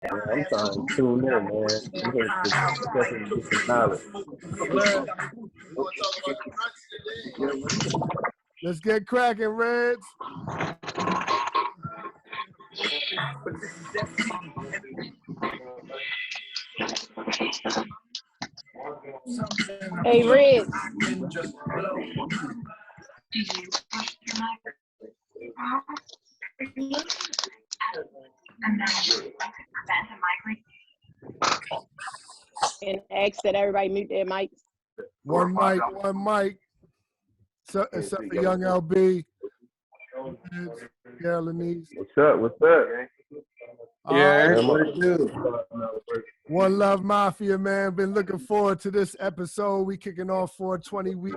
Yeah, I'm trying to tune in, man. I'm here to definitely get some knowledge. Let's get cracking, Reddz. Hey, Reddz. And ask that everybody mute their mics. One mic. So, except for Young LB. Yeah, Lenise. What's up? Yeah, what it do? One Love Mafia, man. Been looking forward to this episode. We kicking off 420 week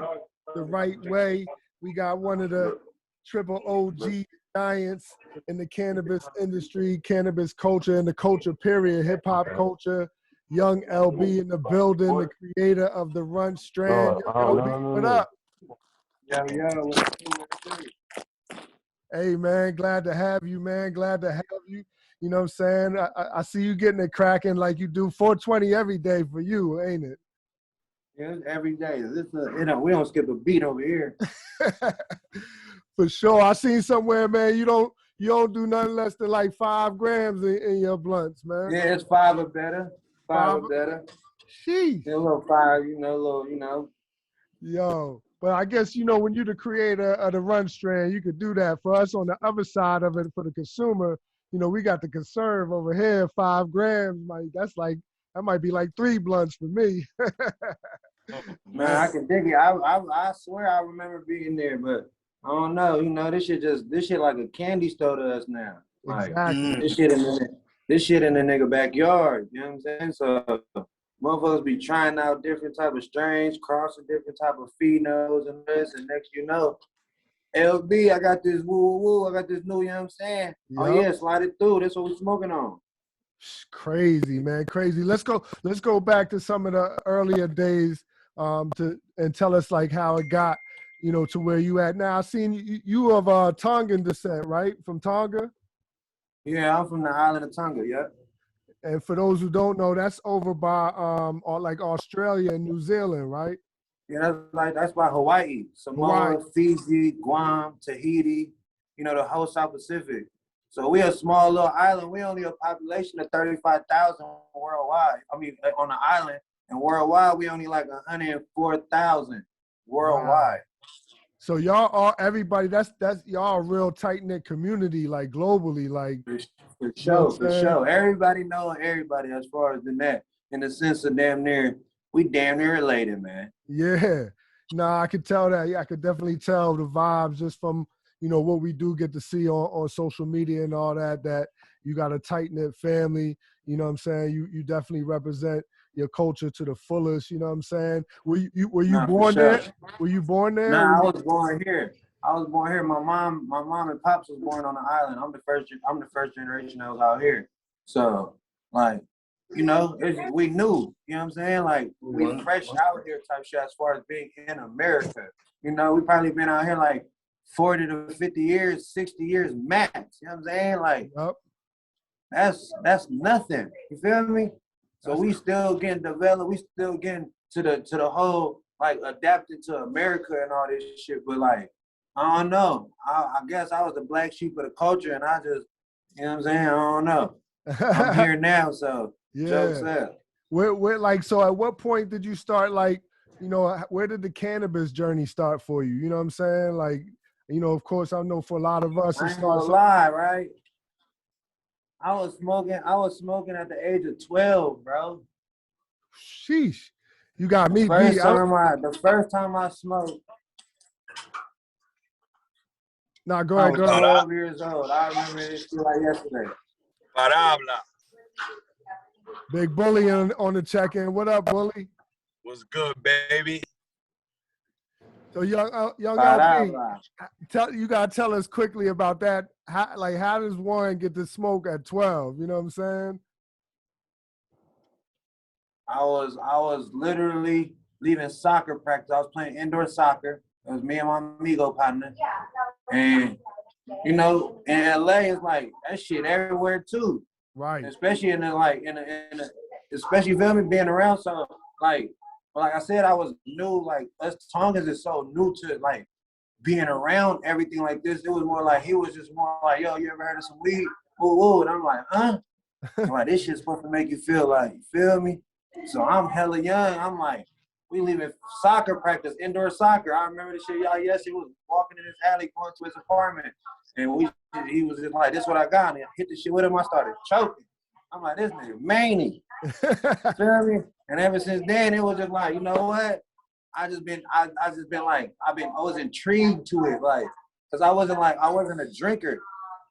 the right way. We got one of the triple OG giants in the cannabis industry, cannabis culture, and the culture period, hip hop culture. Young LB in the building, the creator of the Runtz strand. What up? Yo. Hey, man, glad to have you, man. Glad to have you. You know what I'm saying? I see you getting it cracking like you do 420 every day for you, ain't it? Yeah, every day. We don't skip a beat over here. For sure. I seen somewhere, man, you don't do nothing less than like 5 grams in your blunts, man. Yeah, it's 5 or better. 5 or better. Sheesh. Yeah, a little 5, Yo. But I guess, when you're the creator of the Runtz strand, you could do that. For us on the other side of it, for the consumer, we got the conserve over here, 5 grams. That might be like 3 blunts for me. Man, I can dig it. I swear I remember being there, but I don't know. This shit like a candy store to us now. Like, exactly. This shit in the nigga backyard. You know what I'm saying? So motherfuckers be trying out different type of strains, crossing different type of phenos and this, and next you know, LB, I got this woo, I got this new, you know what I'm saying? Yep. Oh yeah, slide it through. That's what we're smoking on. Crazy, man, crazy. Let's go back to some of the earlier days and tell us like how it got, to where you at now. I seen you of Tongan descent, right? From Tonga? Yeah, I'm from the island of Tonga, yeah. And for those who don't know, that's over by like Australia and New Zealand, right? Yeah, that's by Hawaii, Samoa, Fiji, Guam, Tahiti, the whole South Pacific. So we're a small little island. We only a population of 35,000 worldwide. I mean, on the island, and worldwide we only like 104,000 worldwide. Wow. So y'all are everybody. That's y'all a real tight knit community, like globally, like for sure. Everybody know everybody as far as the net, in the sense of we damn near related, man. Yeah, nah, I could tell that. Yeah, I could definitely tell the vibes just from what we do get to see on social media and all that. That you got a tight knit family. You know what I'm saying? You definitely represent your culture to the fullest, you know what I'm saying? Were you born there? Were you born there? Nah, I was born here. My mom and pops was born on the island. I'm the first generation that was out here. So, like, we knew, you know what I'm saying? Like, we fresh out here type shit as far as being in America. We probably been out here like 40 to 50 years, 60 years max. You know what I'm saying? Like, yep. That's nothing. You feel me? So we still getting developed. We still getting to the whole, like, adapting to America and all this shit. But, like, I don't know. I guess I was the black sheep of the culture, and I just, you know what I'm saying? I don't know. I'm here now, so jokes up. So at what point did you start, like, where did the cannabis journey start for you? You know what I'm saying? Like, of course, I know for a lot of us, I ain't gonna lie, right? I was smoking at the age of 12, bro. Sheesh. You got me beat. The first time I smoked. Nah, go ahead. I was 12 years old. I remember this shit like yesterday. Big Bully on the check-in. What up, Bully? What's good, baby? So young LB, you gotta tell us quickly about that. How does one get to smoke at 12? You know what I'm saying? I was literally leaving soccer practice. I was playing indoor soccer. It was me and my amigo partner. And in LA, it's like that shit everywhere too. Right. Especially especially you feel me being around. So like I said, I was new. Like us Tongans is so new to like being around everything like this. It was more like he was just more like, yo, you ever heard of some weed? Ooh, ooh. And I'm like, huh? I'm like, this shit's supposed to make you feel like, you feel me? So I'm hella young. I'm like, we leaving soccer practice, indoor soccer. I remember this shit, y'all. Yes, he was walking in his alley going to his apartment. And he was just like, this is what I got. And I hit the shit with him. I started choking. I'm like, this nigga manny. Feel me? And ever since then, it was just like, you know what? I was intrigued to it, like, cause I wasn't a drinker.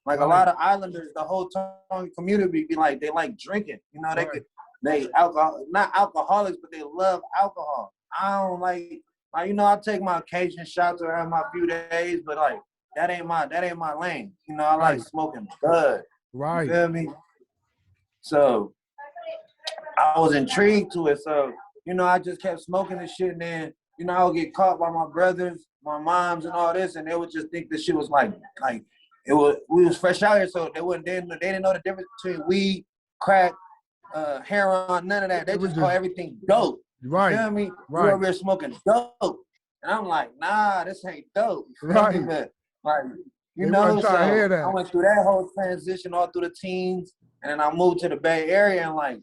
Like a lot of islanders, the whole Tongan community be like, they like drinking. You know, they not alcoholics, but they love alcohol. I don't like, you know, I take my occasion shots around my few days, but like that ain't my lane. You know, I like smoking bud. Right. You feel me? So I was intrigued to it. So, you know, I just kept smoking this shit, and then, you know, I would get caught by my brothers, my moms, and all this, and they would just think this shit was like we was fresh out here, so they didn't know the difference between weed, crack, heroin, none of that. They just call everything dope. Right. You feel me? Right. We over here smoking dope. And I'm like, nah, this ain't dope. Right. But, like, you They know, wasn't trying to hear that. I went through that whole transition all through the teens, and then I moved to the Bay Area in like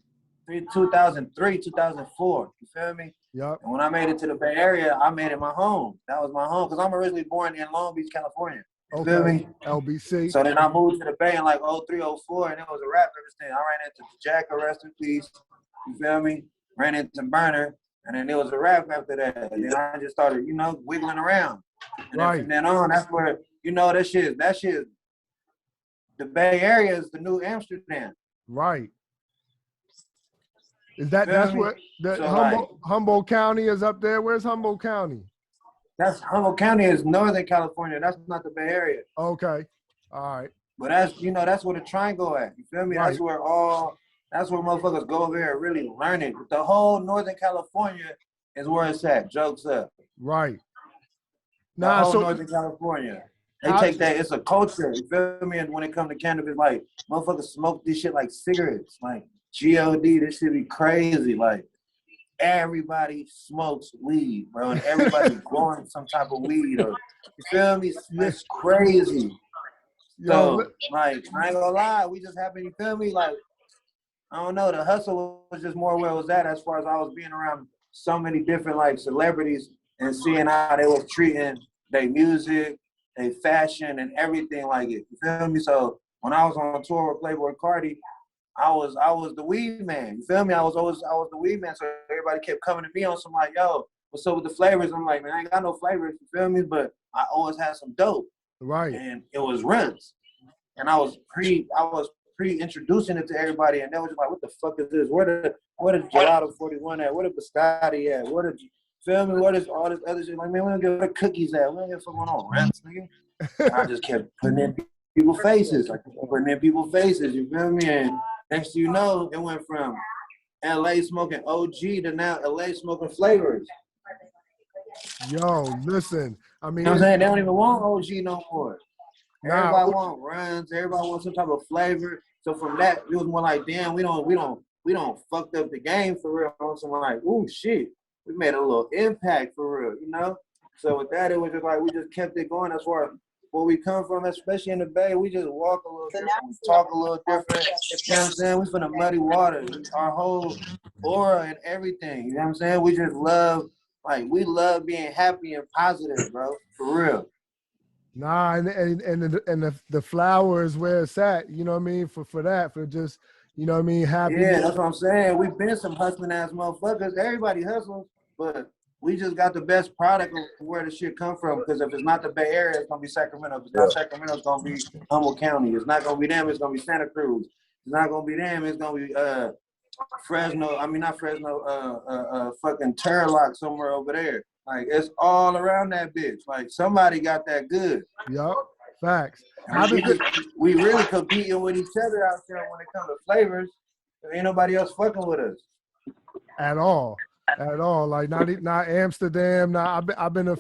2003, 2004. You feel me? Yep. And when I made it to the Bay Area, I made it my home. That was my home, because I'm originally born in Long Beach, California. You feel me? LBC. So then I moved to the Bay in like 03, 04, and it was a rap everything. I ran into Jack, rest in peace. You feel me? Ran into Burner, and then it was a rap after that. And then I just started, you know, wiggling around. And then from then on, that's where, you know, that shit, the Bay Area is the new Amsterdam. Right. That's what Humboldt County is up there? Where's Humboldt County? That's Humboldt County is Northern California. That's not the Bay Area. Okay. All right. But that's, you know, that's where the triangle at. You feel me? Right. That's where motherfuckers go over here and really learn it. But the whole Northern California is where it's at. Jokes up. Right. Northern California. They take that, it's a culture. You feel me? And when it comes to cannabis, like, motherfuckers smoke this shit like cigarettes. Like, G.O.D., this shit be crazy. Like, everybody smokes weed, bro. And everybody's growing some type of weed. Or, you feel me? It's crazy. So, like, I ain't gonna lie, we just happen, you feel me? Like, I don't know, the hustle was just more where it was at as far as I was being around so many different, like, celebrities and seeing how they was treating their music, their fashion, and everything like it. You feel me? So, when I was on tour with Playboy Cardi, I was the weed man. You feel me? I was the weed man. So everybody kept coming to me on some like, yo, what's up with the flavors? I'm like, man, I ain't got no flavors. You feel me? But I always had some dope. Right. And it was Runtz. And I was pre-introducing it to everybody, and they was just like, what the fuck is this? Where the Gelato 41 at? Where the Biscotti at? Where the, feel me? What is all this other shit? Like, man, we don't get where the cookies at. We don't get fucking on Runtz, nigga. And I just kept putting in people's faces. You feel me? And next thing you know, it went from LA smoking OG to now LA smoking flavors. Yo, listen. I mean, you know what I'm saying? They don't even want OG no more. Everybody want runs. Everybody wants some type of flavor. So from that, it was more like, damn, we don't fucked up the game for real. On some like, ooh, shit, we made a little impact for real, you know. So with that, it was just like we just kept it going. That's where we come from, especially in the Bay. We just walk a little different, we talk a little different. You know what I'm saying? We from the muddy water. Our whole aura and everything. You know what I'm saying? We just love, like, we love being happy and positive, bro. For real. Nah, and the flower is where it's at. You know what I mean? For just, you know what I mean? Happy. Yeah, that's what I'm saying. We've been some hustling ass motherfuckers. Everybody hustles, but we just got the best product of where the shit come from. Because if it's not the Bay Area, it's gonna be Sacramento. If it's not Sacramento, it's gonna be Humboldt County. It's not gonna be them. It's gonna be Santa Cruz. It's not gonna be them. It's gonna be Fresno. I mean, not Fresno. Fucking Turlock somewhere over there. Like, it's all around that bitch. Like, somebody got that good. Yup, facts. We really competing with each other out there when it comes to flavors. There ain't nobody else fucking with us. At all. Like, not Amsterdam. I've been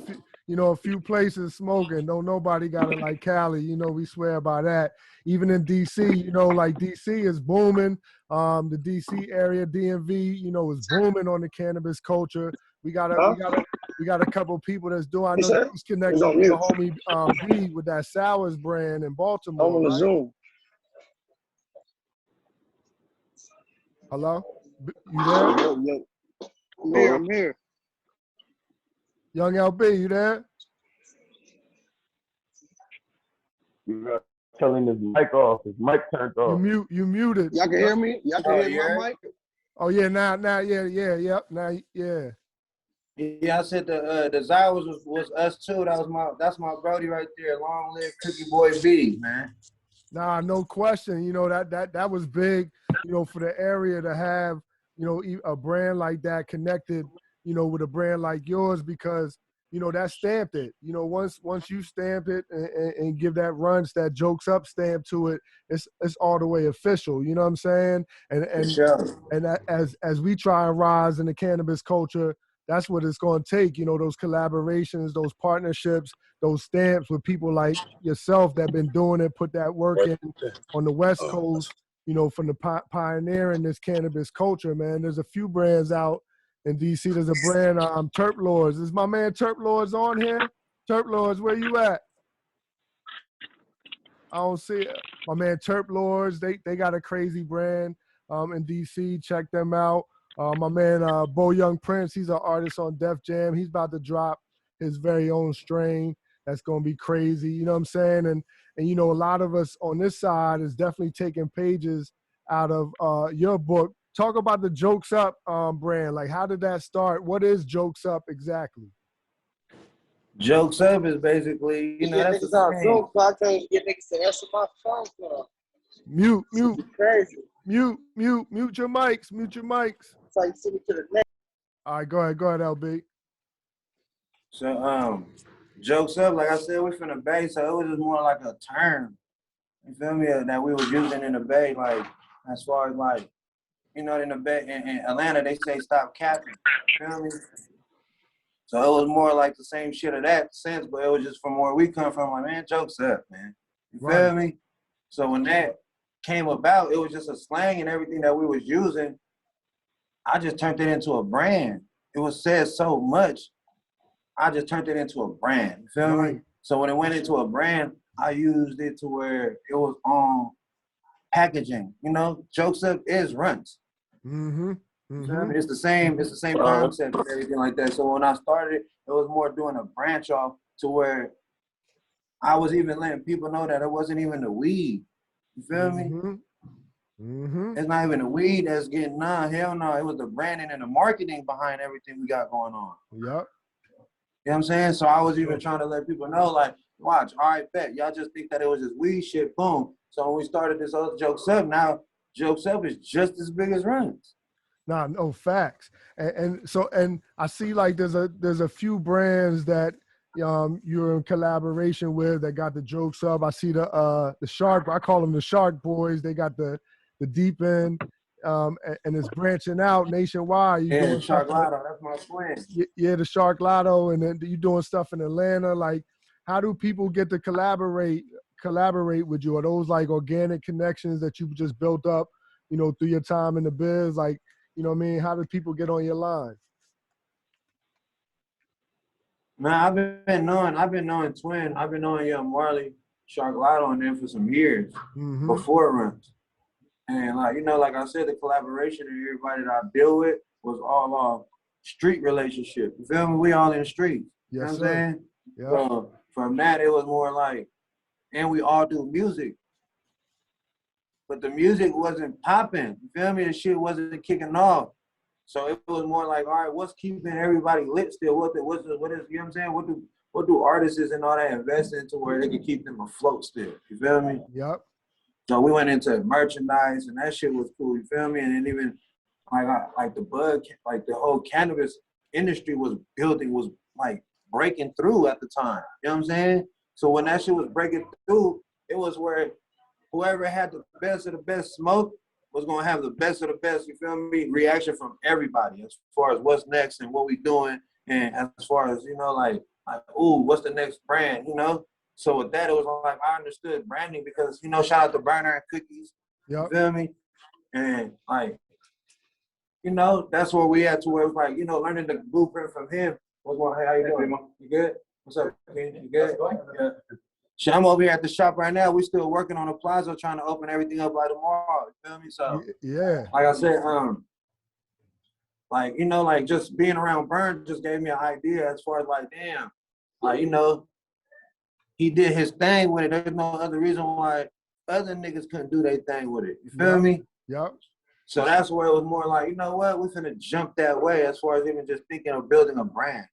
a few places smoking. Don't nobody got it like Cali. We swear by that. Even in DC, like DC is booming. The DC area, DMV, is booming on the cannabis culture. We got a couple people that's doing. I know he's connected with the homie B with that Sours brand in Baltimore. I'm on the right? Zoom. Hello, you there? Yo. I'm here. Young LB, you there? You got telling his mic off. His mic turned off. You muted. Y'all can hear me? Y'all can hear my mic? Oh yeah, now, yep, now, yeah. Yeah, I said the Zywers was us too. That's my Brody right there. Long live Cookie Boy B, man. Nah, no question. That was big. For the area to have a brand like that connected, with a brand like yours because that stamped it. Once you stamp it and give that Runtz, that jokes up stamp to it, it's all the way official. You know what I'm saying? And Sure. and as we try and rise in the cannabis culture, that's what it's going to take. Those collaborations, those partnerships, those stamps with people like yourself that been doing it, put that work in on the West Coast. From the pioneering this cannabis culture, man. There's a few brands out in DC. There's a brand, Terp Lords. Is my man Terp Lords on here? Terp Lords, where you at? I don't see it. My man Terp Lords, they got a crazy brand in DC. Check them out. My man Bo Young Prince, he's an artist on Def Jam. He's about to drop his very own strain. That's gonna be crazy. You know what I'm saying? And a lot of us on this side is definitely taking pages out of your book. Talk about the Jokes Up brand. Like, how did that start? What is Jokes Up exactly? Jokes Up is basically, that's the on thing. Zoom, so I can't get niggas to answer my phone call. Mute Crazy. your mics. It's like send me to the next. All right, go ahead, LB. So Jokes Up, like I said, we're from the Bay, so it was just more like a term. You feel me? That we was using in the Bay, like as far as like, in the Bay in Atlanta, they say stop capping. You feel me? So it was more like the same shit of that sense, but it was just from where we come from. Like, man, Jokes Up, man. You feel me? So when that came about, it was just a slang and everything that we was using. I just turned it into a brand. It was said so much. I just turned it into a brand. You feel me? So when it went into a brand, I used it to where it was on packaging. Jokes Up is Runtz. Mm-hmm. It's the same concept and everything like that. So when I started it was more doing a branch off to where I was even letting people know that it wasn't even the weed. You feel me? Mm-hmm. It's not even the weed that's getting hell no. It was the branding and the marketing behind everything we got going on. Yep. You know what I'm saying? So I was even trying to let people know, like, watch, all right, bet. Y'all just think that it was just weed shit, boom. So when we started this other Jokes Up, now Jokes Up is just as big as Runtz. Nah, no facts. And I see like there's a few brands that you're in collaboration with that got the Jokes Up. I see the Shark, I call them the Shark Boys. They got the Deep End, and it's branching out nationwide. Yeah, the Shark Lotto, that's my friend. Yeah, the Shark Lotto, and then you doing stuff in Atlanta. Like, how do people get to collaborate with you? Are those like organic connections that you just built up, through your time in the biz? Like, you know what I mean? How do people get on your line? Man, I've been knowing Twin. I've been knowing Young Marley, Shark Lotto, and them for some years before Runtz. And like I said, the collaboration and everybody that I deal with was all off street relationship. You feel me? We all in the streets. You know what I'm saying? Yeah. So from that, it was more like, and we all do music. But the music wasn't popping. You feel me? The shit wasn't kicking off. So it was more like, all right, what's keeping everybody lit still? What is, you know what I'm saying? What do artists and all that invest into where they can keep them afloat still? You feel me? Yep. So we went into merchandise and that shit was cool. You feel me? And then even like the bud, like the whole cannabis industry was like breaking through at the time. You know what I'm saying? So when that shit was breaking through, it was where whoever had the best of the best smoke was gonna have the best of the best, you feel me, reaction from everybody as far as what's next and what we doing, and as far as, like like, ooh, what's the next brand, you know? So with that, it was like I understood branding because, you know, shout out to Burner and Cookies. Yep. You feel me? And like, you know, that's where we at to where it was like, you know, learning the blueprint from him was like, hey, how you doing? You good? What's up, King? You good? Yeah. Shit, I'm over here at the shop right now. We still working on the plaza, trying to open everything up by tomorrow. You feel me? So yeah, like I said, like, you know, like just being around Burn just gave me an idea as far as like, damn, like, you know, he did his thing with it. There's no other reason why other niggas couldn't do their thing with it. You feel me? Yep. So that's where it was more like, you know what, we finna jump that way as far as even just thinking of building a brand.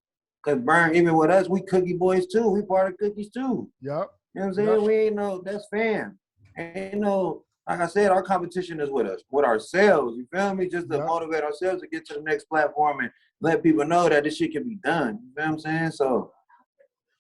Cause Burn, even with us, we Cookie Boys too. We part of Cookies too. Yep. You know what I'm saying? Yep. We ain't no, that's fam. Ain't no, like I said, our competition is with us, with ourselves. You feel me? Just to motivate ourselves to get to the next platform and let people know that this shit can be done. You feel what I'm saying? So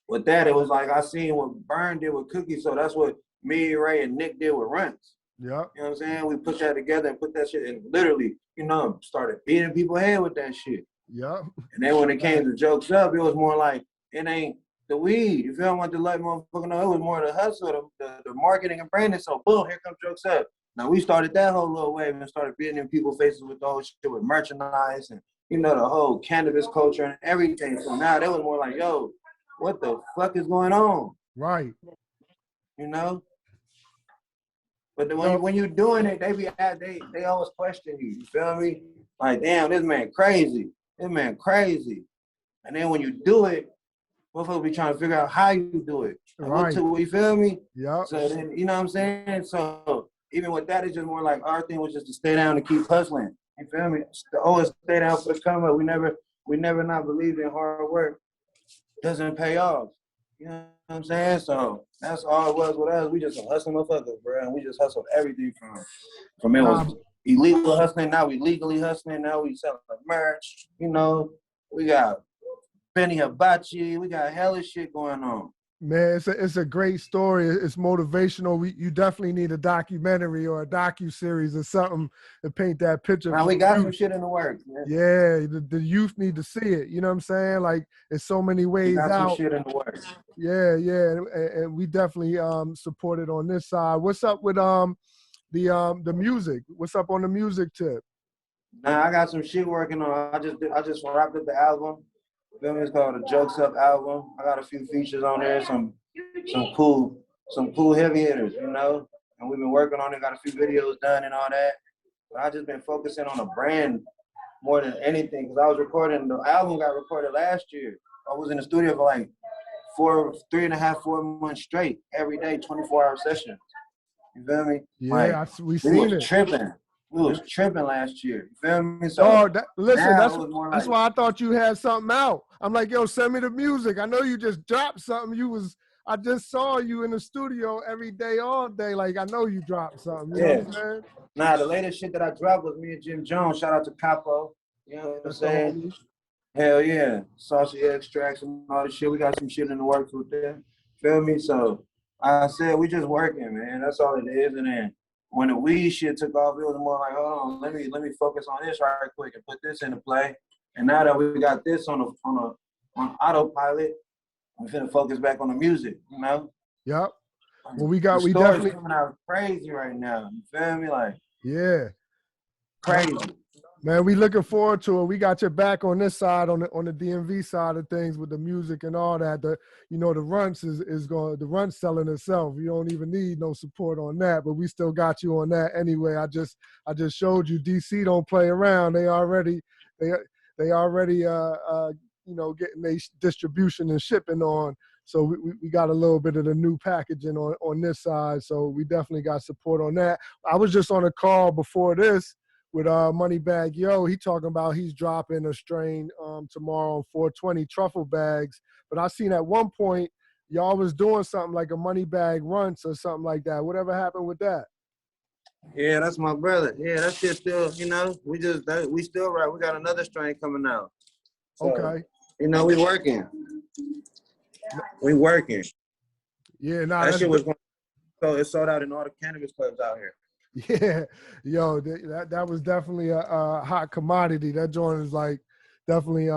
with that, it was like I seen what Burn did with Cookie, so that's what me, Ray, and Nick did with Runtz. Yep. You know what I'm saying? We put that together and put that shit and literally, you know, started beating people's head with that shit. Yep. And then when it came to Jokes Up, it was more like, it ain't the weed. You feel me? I want to let motherfucker know it was more the hustle, the marketing and branding. So boom, here comes Jokes Up. Now we started that whole little wave and started beating in people's faces with the whole shit with merchandise and, you know, the whole cannabis culture and everything. So now they was more like, yo, what the fuck is going on? Right. You know? But when you're doing it, they always question you. You feel me? Like, damn, this man crazy. This man crazy. And then when you do it, motherfuckers be trying to figure out how you do it. Right. You feel me? Yeah. So then, you know what I'm saying? So even with that, it's just more like our thing was just to stay down and keep hustling. You feel me? To always stay down for the come up. We never not believed in hard work. Doesn't pay off. You know what I'm saying? So that's all it was with us. We just a hustling motherfuckers, bro. And we just hustled everything from it was illegal hustling. Now we legally hustling. Now we selling merch. You know, we got Benny Hibachi. We got hella shit going on. Man, it's a great story. It's motivational. You definitely need a documentary or a docu-series or something to paint that picture. Now we got some shit in the works, man. Yeah, the youth need to see it. You know what I'm saying? Like, it's so many ways we got out. Some shit in the works. Yeah, and we definitely support it on this side. What's up with the music? What's up on the music tip? Now I got some shit working on. I just wrapped up the album. It's called the Jokes Up album. I got a few features on there, some cool heavy hitters, you know. And we've been working on it. Got a few videos done and all that. But I just been focusing on a brand more than anything because I was recording. The album got recorded last year. I was in the studio for like 3.5, 4 months straight, every day, 24-hour sessions. You feel me? Yeah, like, we seen it. Tripping. We was tripping last year. You feel me? So, listen, that's like, why I thought you had something out. I'm like, yo, send me the music. I know you just dropped something. I just saw you in the studio every day, all day. Like, I know you dropped something. You know what I'm saying? Nah, the latest shit that I dropped was me and Jim Jones. Shout out to Capo. You know what I'm saying? Hell yeah. Saucy extracts and all this shit. We got some shit in the works with them. Feel me? So I said we just working, man. That's all it is. And then when the weed shit took off, it was more like, hold on, let me focus on this right quick and put this into play. And now that we got this on autopilot, we're finna focus back on the music, you know? Yep. Well, we story's definitely coming out crazy right now. You feel me? Like, yeah, crazy. Man, we looking forward to it. We got your back on this side, on the DMV side of things with the music and all that. The Runtz is going, the Runtz selling itself. You don't even need no support on that, but we still got you on that anyway. I just showed you DC don't play around. They already getting their distribution and shipping on. So we got a little bit of the new packaging on this side. So we definitely got support on that. I was just on a call before this with Moneybag Yo. He talking about he's dropping a strain tomorrow, 420 truffle bags. But I seen at one point y'all was doing something like a Moneybag Runtz or something like that. Whatever happened with that? Yeah, that's my brother. Yeah, that shit still, we still right. We got another strain coming out. So, okay. We working. We working. Yeah, that shit was it sold out in all the cannabis clubs out here. Yeah, yo, that was definitely a hot commodity. That joint is like definitely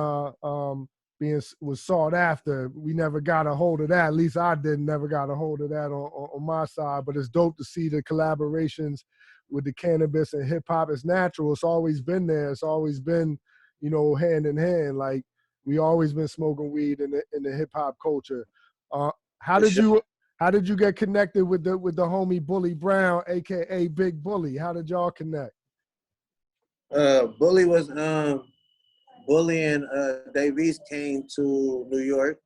was sought after. We never got a hold of that. At least I didn't. Never got a hold of that on my side. But it's dope to see the collaborations with the cannabis and hip hop. It's natural. It's always been there. It's always been, you know, hand in hand. Like we always been smoking weed in the hip hop culture. How did you get connected with the homie Bully Brown, aka Big Bully? How did y'all connect? Bully was Bully and Davies came to New York.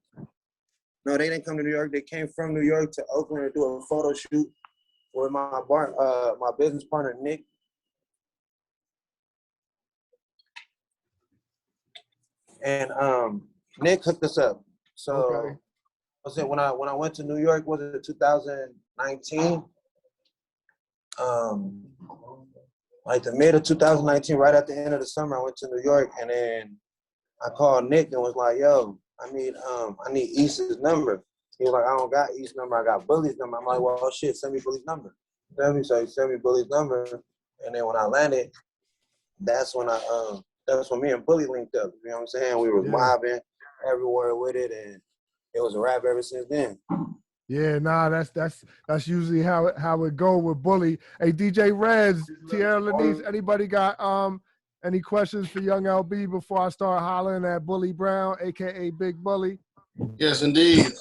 No, they didn't come to New York. They came from New York to Oakland to do a photo shoot with my business partner Nick. And Nick hooked us up. So Okay. was it when I went to New York? Was it 2019? Like the mid of 2019, right at the end of the summer, I went to New York, and then I called Nick and was like, "Yo, I need East's number." He was like, "I don't got East's number. I got Bully's number." I'm like, "Well, shit, send me Bully's number." So he sent me Bully's number, and then when I landed, that's when me and Bully linked up. You know what I'm saying? We were mobbing everywhere with it, and it was a wrap ever since then. Yeah, nah, that's usually how it go with Bully. Hey, DJ Reddz, Tierra Lanise, anybody got any questions for Young LB before I start hollering at Bully Brown, aka Big Bully? Yes, indeed.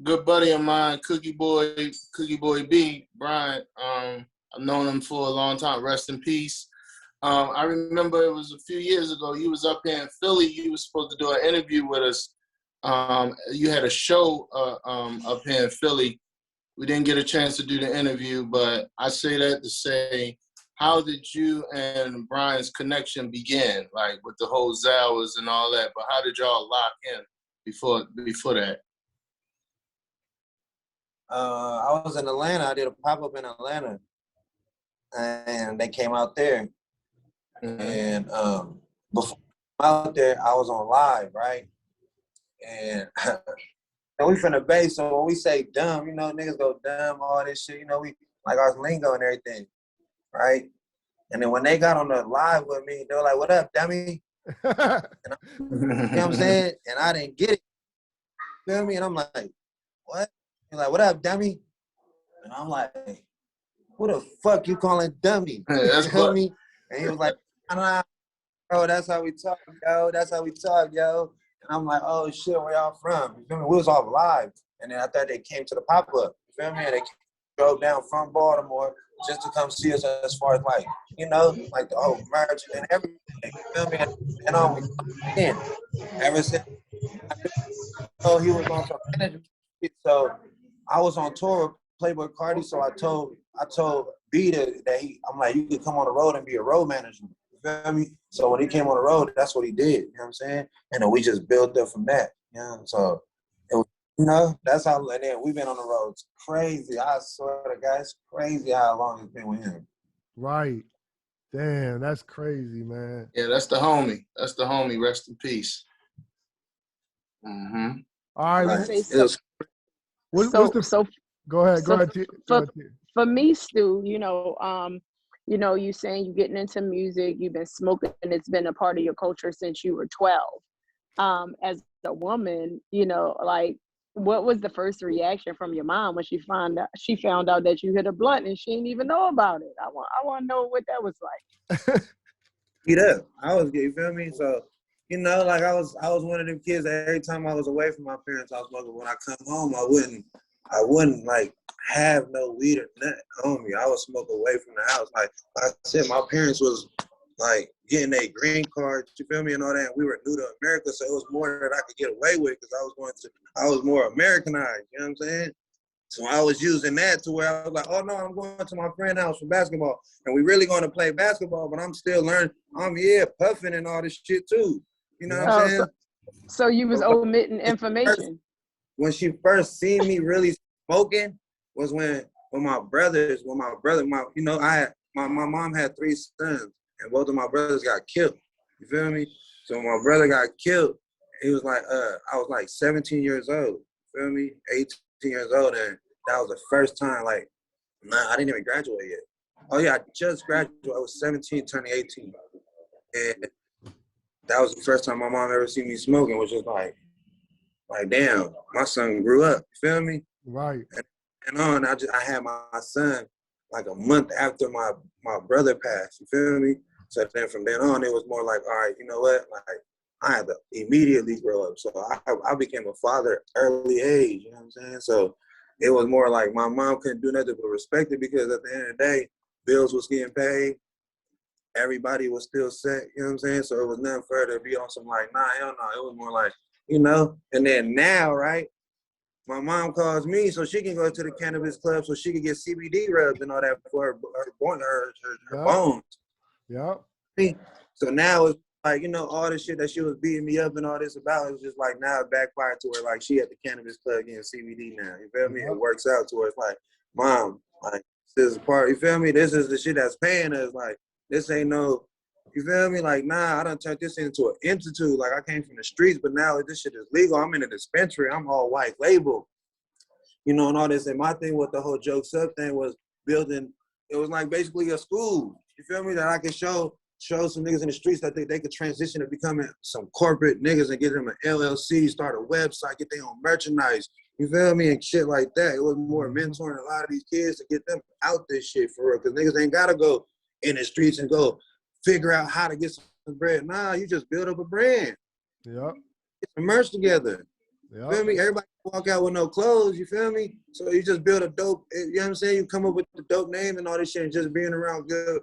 Good buddy of mine, Cookie Boy B, Bryant. I've known him for a long time. Rest in peace. I remember it was a few years ago. You was up here in Philly. You was supposed to do an interview with us. You had a show up here in Philly. We didn't get a chance to do the interview, but I say that to say, how did you and Brian's connection begin? Like with the whole Zowers and all that, but how did y'all lock in before that? I was in Atlanta. I did a pop-up in Atlanta, and they came out there. Mm-hmm. And before out there, I was on live, right? And we from the Bay, so when we say dumb, you know, niggas go dumb, all this shit, you know, we like our lingo and everything, right? And then when they got on the live with me, they were like, "What up, dummy?" You know what I'm saying? And I didn't get it. You feel me? And I'm like, "What?" He's like, "What up, dummy?" And I'm like, "Who the fuck you calling dummy?" You feel me? And he was like, "Nah, bro, that's how we talk, yo. That's how we talk, yo." And I'm like, "Oh shit, where y'all from?" You feel me? We was off live. And then I thought they came to the pop-up. You feel me? And they drove down from Baltimore just to come see us as far as like, you know, like the whole merch and everything. You feel me? And on in. Ever since he was on some management. So I was on tour with Playboy Cardi, so I told B that I'm like, you could come on the road and be a road manager. You feel me? So when he came on the road, that's what he did. You know what I'm saying? And then we just built up from that. You know? So it was, you know, that's how. And then we've been on the road. It's crazy. I swear to God, it's crazy how long it's been with him. Right. Damn, that's crazy, man. Yeah, that's the homie. That's the homie. Rest in peace. Mm-hmm. All right. Go ahead. For me, Stu, you saying you're getting into music, you've been smoking, and it's been a part of your culture since you were 12. As a woman, like, what was the first reaction from your mom when she found out that you hit a blunt and she didn't even know about it? I want to know what that was like. Yeah, you feel me? So, you know, like I was one of them kids that every time I was away from my parents, I was smoking. When I come home, I wouldn't like have no weed or nothing on me. I would smoke away from the house. Like I said, my parents was like getting a green card, you feel me, and all that. And we were new to America, so it was more that I could get away with because I was more Americanized, you know what I'm saying? So I was using that to where I was like, oh no, I'm going to my friend's house for basketball. And we really going to play basketball, but I'm still learning. I'm puffing and all this shit too. You know what I'm saying? So you was omitting information. When she first seen me really smoking was when my mom had 3 sons and both of my brothers got killed. You feel me? So when my brother got killed, he was like, I was like 17 years old. You feel me? 18 years old, and that was the first time, like, I didn't even graduate yet. Oh yeah, I just graduated. I was 17, turning 18. And that was the first time my mom ever seen me smoking, which was like damn, my son grew up. You feel me? Right. And I had my son like a month after my brother passed. You feel me? So then from then on, it was more like, all right, you know what? Like I had to immediately grow up. So I became a father early age. You know what I'm saying? So it was more like my mom couldn't do nothing but respect it because at the end of the day, bills was getting paid. Everybody was still set. You know what I'm saying? So it was nothing for her to be on some like, nah, hell no. It was more like, you know. And then now, right? My mom calls me so she can go to the cannabis club so she can get CBD rubs and all that for her bones. Yep. So now it's like, you know, all the shit that she was beating me up and all this about, it's just like now it backfired to her. Like she at the cannabis club getting CBD now. You feel me? It works out to her. It's like, Mom, like this is part, you feel me? This is the shit that's paying us. Like this ain't no, you feel me? Like, nah, I done turned this into an institute. Like I came from the streets, but now this shit is legal. I'm in a dispensary. I'm all white label. You know, and all this. And my thing with the whole Jokes Up thing was building, it was like basically a school. You feel me? That I could show some niggas in the streets that they could transition to becoming some corporate niggas and get them an LLC, start a website, get their own merchandise. You feel me? And shit like that. It was more mentoring a lot of these kids to get them out this shit for real. Because niggas ain't got to go in the streets and go figure out how to get some bread. Nah, you just build up a brand. Yep. Get some merch together. Yep. You feel me? Everybody walk out with no clothes, you feel me? So you just build a dope, you know what I'm saying? You come up with the dope name and all this shit and just being around good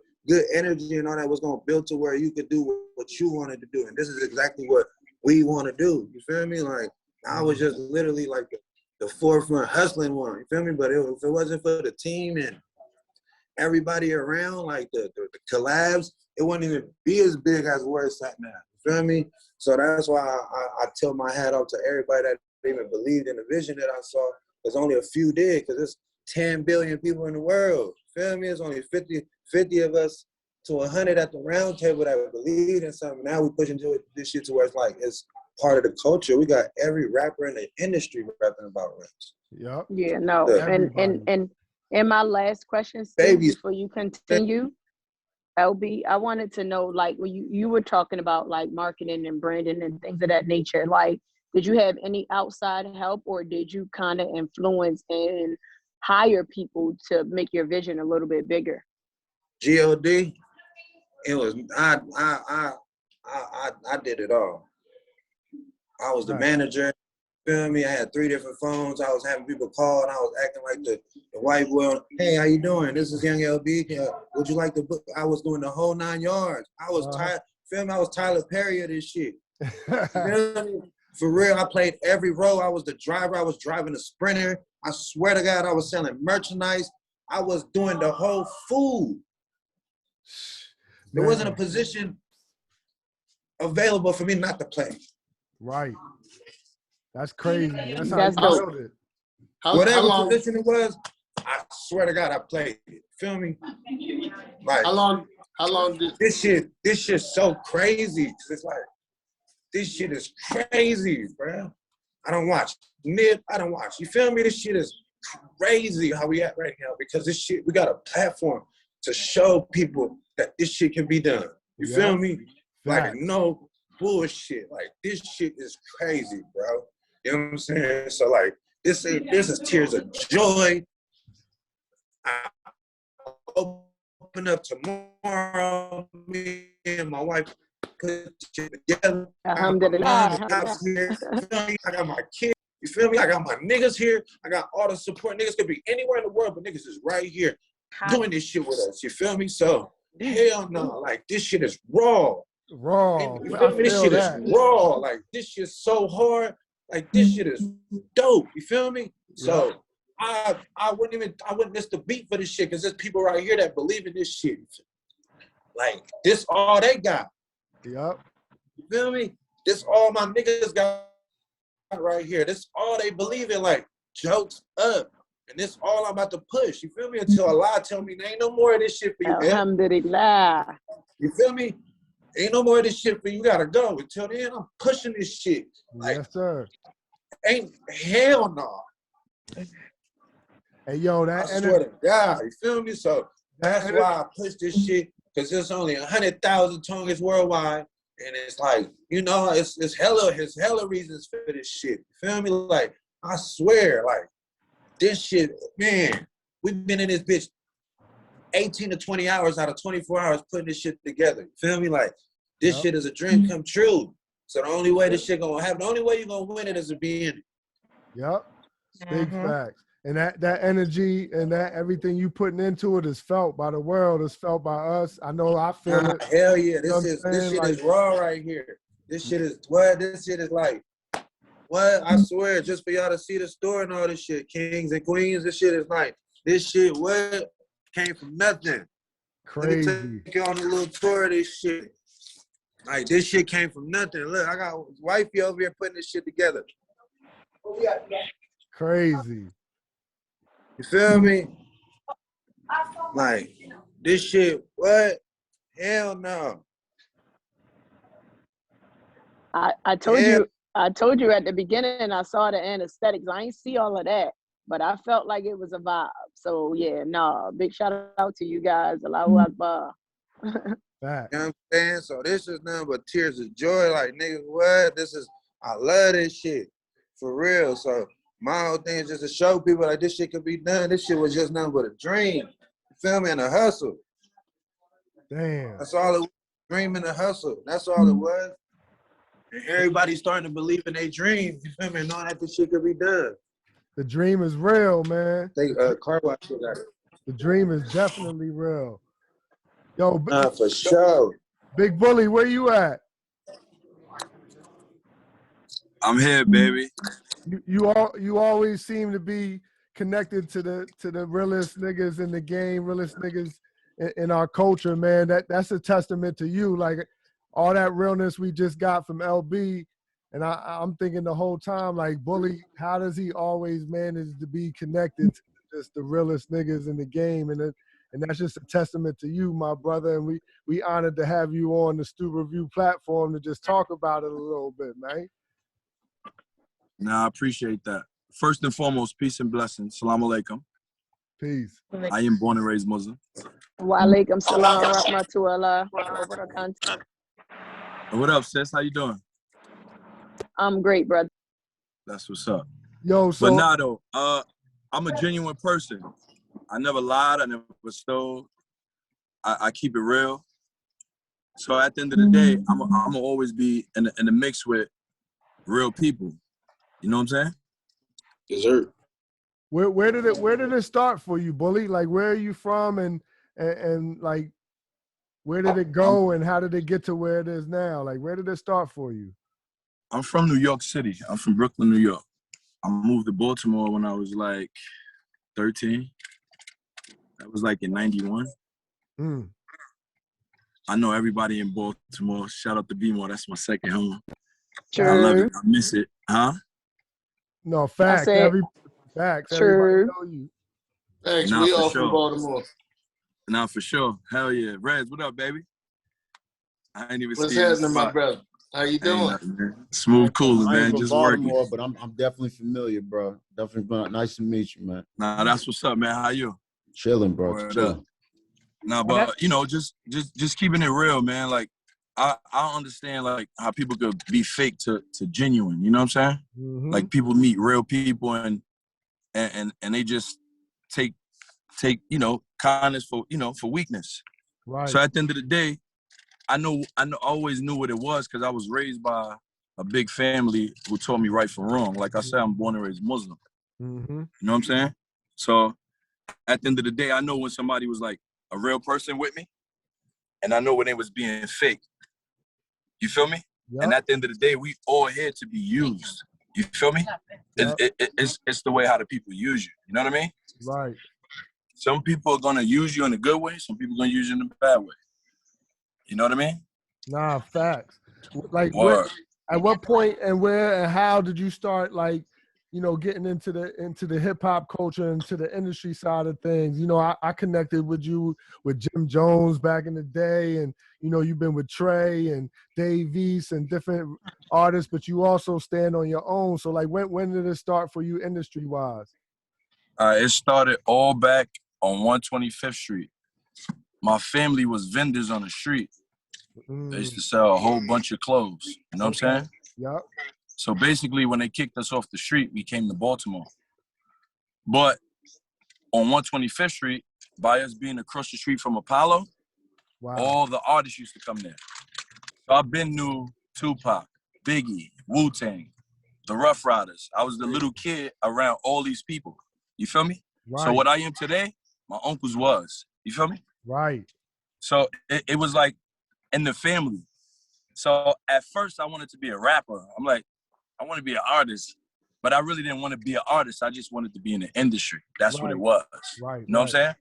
energy and all that was gonna build to where you could do what you wanted to do. And this is exactly what we want to do. You feel me? Like I was just literally like the forefront hustling one. You feel me? But if it wasn't for the team and everybody around, like the collabs, it wouldn't even be as big as where it's at now. You feel me? So that's why I tilt my hat off to everybody that even believed in the vision that I saw. There's only a few did, because there's 10 billion people in the world. You feel me? It's only 50 of us to 100 at the round table that believe in something. Now we push into this shit to where it's like it's part of the culture. We got every rapper in the industry rapping about Runtz. Yep. Yeah, no. And my last question, Steve, before you continue, LB, I wanted to know, like, when you were talking about like marketing and branding and things of that nature, like, did you have any outside help, or did you kind of influence and hire people to make your vision a little bit bigger? God, it was I did it all. I was the manager. Feel me? I had 3 different phones. I was having people call, and I was acting like the white boy. Hey, how you doing? This is Young LB. Would you like the book? I was doing the whole 9 yards. I was tired. Feel me? I was Tyler Perry of this shit. Feel me? For real, I played every role. I was the driver. I was driving a Sprinter. I swear to God, I was selling merchandise. I was doing the whole food. There wasn't a position available for me not to play. Right. That's crazy. That's how That's you dope. build it. Whatever position it was, I swear to God, I played it. Feel me? Like How long did this shit's so crazy. 'Cause it's like, this shit is crazy, bro. I don't watch Nip. I don't watch. You feel me? This shit is crazy how we at right now, because this shit, we got a platform to show people that this shit can be done. You feel me? Like no bullshit. Like this shit is crazy, bro. You know what I'm saying? So like this is tears of joy. I open up tomorrow. Me and my wife put shit together. Alhamdulillah. I got my kids. You feel me? I got my niggas here. I got all the support. Niggas could be anywhere in the world, but niggas is right here doing this shit with us. You feel me? So hell no, like this shit is raw. Raw. You feel me? This shit is raw. Like this shit's so hard. Like this shit is dope. You feel me? So I wouldn't miss the beat for this shit, because there's people right here that believe in this shit. Like this all they got. Yep. You feel me? This all my niggas got right here. This all they believe in. Like Jokes Up. And this all I'm about to push. You feel me? Until Allah tell me there ain't no more of this shit for you. Alhamdulillah. You feel me? Ain't no more of this shit for you. You gotta go. Until then, I'm pushing this shit. Like, yes, sir. Ain't hell no. Hey, yo, I swear to God, you feel me? So that's why I push this shit, because there's only 100,000 targets worldwide. And it's like, you know, it's hella reasons for this shit. You feel me? Like, I swear, like, this shit, man, we've been in this bitch 18 to 20 hours out of 24 hours putting this shit together. You feel me? Like, this shit is a dream come true. So the only way this shit gonna happen, the only way you're gonna win it is to be in it. Yep. Big facts. And that energy and that everything you putting into it is felt by the world, is felt by us. I know I feel it. Hell yeah. You know This shit like, is raw right here. This shit is what? This shit is like, what? I swear, just for y'all to see the store and all this shit, kings and queens, this shit is like, this shit, what? Came from nothing. crazy. Let me take you on a little tour of this shit. Like, this shit came from nothing. Look, I got wifey over here putting this shit together. Crazy. You feel me? Like, this shit, what? Hell no. I told you at the beginning I saw the anesthetics. I ain't see all of that, but I felt like it was a vibe. So yeah, no, big shout out to you guys. Allahu Akbar. Fact. You know what I'm saying? So this is nothing but tears of joy. Like, nigga, what? I love this shit. For real. So my whole thing is just to show people like this shit could be done. This shit was just nothing but a dream. You feel me? And a hustle. Damn. That's all it was. Dream and a hustle. That's all it was. And everybody's starting to believe in their dream. You feel me? Knowing that this shit could be done. The dream is real, man. They car wash got it. The dream is definitely real. Yo, For sure. Big Bully, where you at? I'm here, baby. You always seem to be connected to the realest niggas in the game, realest niggas in our culture, man. That's a testament to you. Like, all that realness we just got from LB, and I'm thinking the whole time, like, Bully, how does he always manage to be connected to just the realest niggas in the game? And that's just a testament to you, my brother. And we honored to have you on the Pstew Review platform to just talk about it a little bit, man. Nah, I appreciate that. First and foremost, peace and blessings. Salam alaikum. Peace. I am born and raised Muslim. Wa alaikum salam rahmatullah wa barakatuh. What up, sis? How you doing? I'm great, brother. That's what's up. Yo, so But nah, though, I'm a genuine person. I never lied. I never stole. I keep it real. So at the end of the day, I'm gonna always be in the mix with real people. You know what I'm saying? Dessert. where did it start for you, Bully? Like, where are you from, and like, where did it go, and how did it get to where it is now? Like, where did it start for you? I'm from New York City. I'm from Brooklyn, New York. I moved to Baltimore when I was like 13. That was like in 91. I know everybody in Baltimore. Shout out to B-More. That's my second home. True. I love it. I miss it. Huh? No, facts. Facts. True. Everybody know you. Thanks. Nah, We for all sure. from Baltimore. Nah, for sure. Hell yeah. Reddz, what up, baby? I ain't even What's seen this happening, my spot. brother? How you doing? Ain't nothing, man. Smooth cooler, I ain't man. from Just Baltimore, working. but I'm definitely familiar, bro. Definitely nice to meet you, man. Nah, that's what's up, man. How you? Chilling, bro. Word Chilling. up. Nah, but you know, just keeping it real, man. Like, I don't understand like how people could be fake to genuine. You know what I'm saying? Mm-hmm. Like, people meet real people and they just take kindness for for weakness. Right. So at the end of the day, I always knew what it was because I was raised by a big family who taught me right from wrong. Like I said, I'm born and raised Muslim. Mm-hmm. You know what I'm saying? So at the end of the day, I know when somebody was like a real person with me, and I know when they was being fake. You feel me? Yep. And at the end of the day, we all here to be used. You feel me? Yep. It's the way how the people use you. You know what I mean? Right. Some people are gonna use you in a good way. Some people are gonna use you in a bad way. You know what I mean? Nah, facts. Like, Word. at what point and where and how did you start, like, getting into the hip hop culture and to the industry side of things? I connected with you with Jim Jones back in the day, and you've been with Trey and Dave East and different artists, but you also stand on your own. So, like, when did it start for you industry wise? It started all back on 125th Street. My family was vendors on the street. They used to sell a whole bunch of clothes. You know what I'm saying? Yep. So basically, when they kicked us off the street, we came to Baltimore. But on 125th Street, by us being across the street from Apollo, all the artists used to come there. So I've been knew Tupac, Biggie, Wu-Tang, the Rough Riders. I was the little kid around all these people. You feel me? Right. So what I am today, my uncles was. You feel me? Right. So it was like in the family. So at first I wanted to be a rapper. I'm like, I want to be an artist. But I really didn't want to be an artist. I just wanted to be in the industry. That's what it was. Right. You know what I'm saying?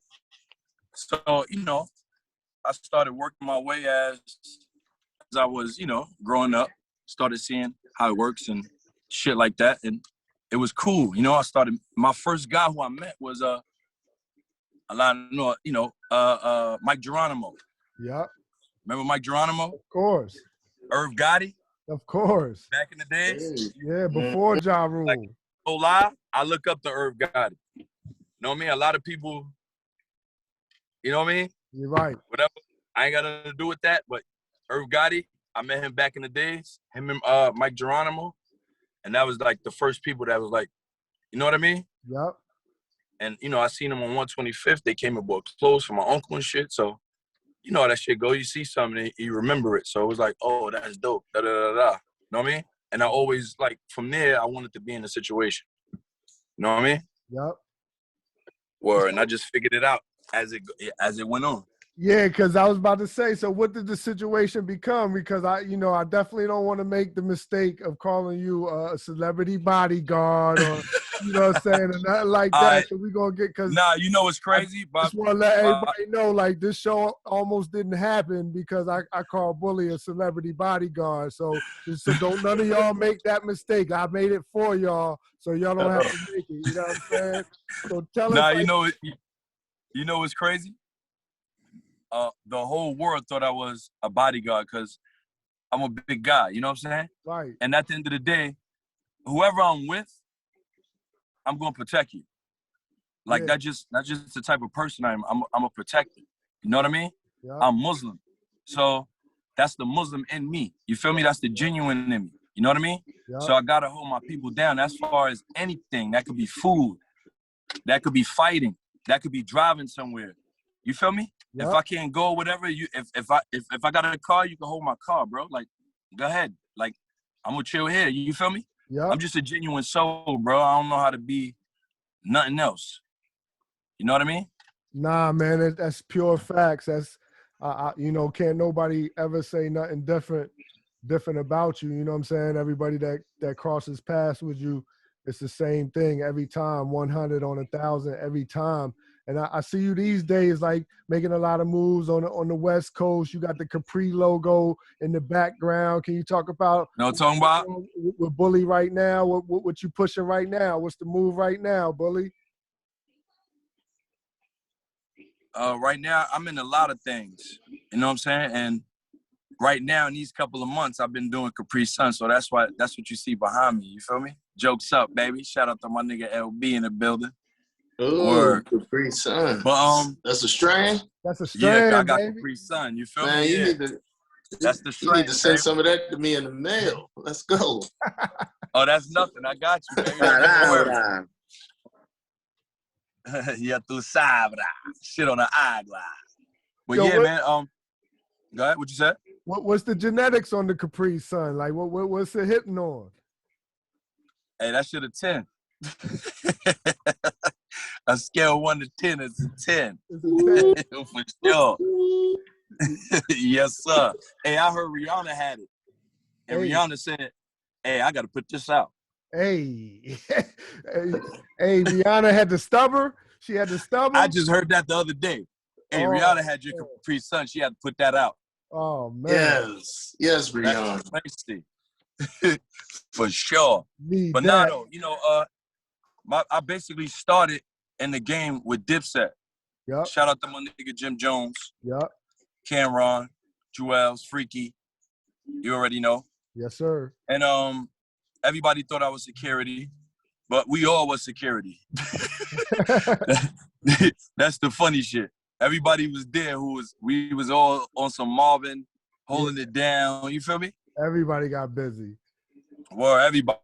So, you know, I started working my way as I was, you know, growing up, started seeing how it works and shit like that. And it was cool. You know, my first guy who I met was Mike Geronimo. Yep. Remember Mike Geronimo? Of course. Irv Gotti? Of course. Back in the days? Yeah, before Ja Rule. Like, no lie, I look up to Irv Gotti. You know what I mean? A lot of people, you know what I mean? You're right. Whatever. I ain't got nothing to do with that, but Irv Gotti, I met him back in the days, him and Mike Geronimo, and that was like the first people that was like, you know what I mean? Yep. And, you know, I seen them on 125th. They came and bought clothes for my uncle and shit, so you know how that shit go. You see something, you remember it. So it was like, oh, that's dope, da-da-da-da. You know what I mean? And I always, like, from there, I wanted to be in a situation. You know what I mean? Yep. Word, and I just figured it out as it went on. Yeah, because I was about to say, so what did the situation become? Because I definitely don't want to make the mistake of calling you a celebrity bodyguard or, you know what I'm saying, or nothing like that. So we're going to get, because. Nah, you know what's crazy? I just want to let everybody know, like, this show almost didn't happen because I called Bully a celebrity bodyguard. So don't none of y'all make that mistake. I made it for y'all, so y'all don't have to make it. You know what I'm saying? So tell us. Nah, you know what's crazy? The whole world thought I was a bodyguard because I'm a big guy, you know what I'm saying? Right. And at the end of the day, whoever I'm with, I'm gonna protect you. Like that's just the type of person I am. I'm a protector. You know what I mean? Yeah. I'm Muslim. So that's the Muslim in me. You feel me? That's the genuine in me. You know what I mean? Yeah. So I gotta hold my people down as far as anything. That could be food, that could be fighting, that could be driving somewhere. You feel me? Yep. If I can't go, whatever, if I got a car, you can hold my car, bro. Like, go ahead. Like, I'm gonna chill here. You feel me? Yeah. I'm just a genuine soul, bro. I don't know how to be nothing else. You know what I mean? Nah, man, that's pure facts. That's, can't nobody ever say nothing different about you. You know what I'm saying? Everybody that crosses paths with you, it's the same thing every time. 100 on 1,000 every time. And I see you these days, like, making a lot of moves on the West Coast. You got the Capri logo in the background. Can you talk about talking about with Bully right now? What you pushing right now? What's the move right now, Bully? Right now, I'm in a lot of things. You know what I'm saying? And right now, in these couple of months, I've been doing Capri Sun. So that's what you see behind me. You feel me? Jokes up, baby. Shout out to my nigga LB in the building. Oh, Capri Sun. But that's a strain. That's a strain. Yeah, I got Capri Sun. You feel me? You Yeah. That's the strain. You need to send some of that to me in the mail. Let's go. Oh, that's nothing. I got you, baby. Yeah, tu sabra. Shit on the eyeglass. But yo, yeah, man. Go ahead. What you said? What's the genetics on the Capri Sun? Like, what's it hitting on? Hey, that shit a 10. A scale 1 to 10 is a 10. For sure. Yes, sir. Hey, I heard Rihanna had it. And Rihanna said, hey, I got to put this out. Hey, Rihanna had the stubber? She had the stubber? I just heard that the other day. Hey, Rihanna had your Capri Sun. She had to put that out. Oh, man. Yes, Rihanna. For sure. But now, though, you know, I basically started in the game with Dipset. Yep. Shout out to my nigga Jim Jones. Yep. Cameron, Jewels, Freaky. You already know. Yes, sir. And everybody thought I was security, but we all was security. That's the funny shit. Everybody was there we was all on some Marvin, holding it down. You feel me? Everybody got busy. Well, everybody.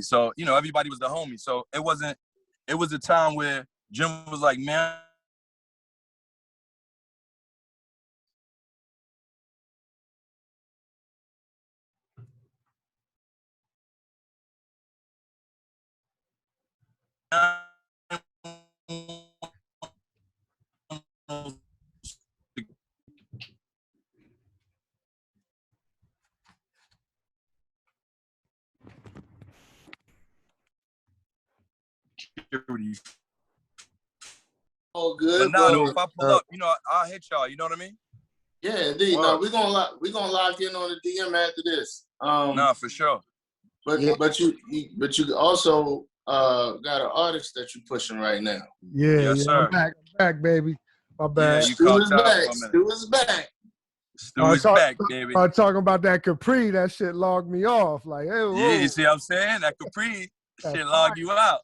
So, you know, everybody was the homie. So it was a time where Jim was like, man, All but good, nah, bro. if I pull up, you know, I'll hit y'all. You know what I mean? Yeah, indeed. No, we're gonna lock in on the DM after this. Nah, for sure. But you also got an artist that you pushing right now. Yeah, Yes, sir. I'm back, baby. My bad. Yeah, you Stu caught is time back. for a minute. Stu is back. Stu is back, baby. Talking about that Capri, that shit logged me off. Like, hey, whoa. Yeah, you see what I'm saying? That Capri shit log you out.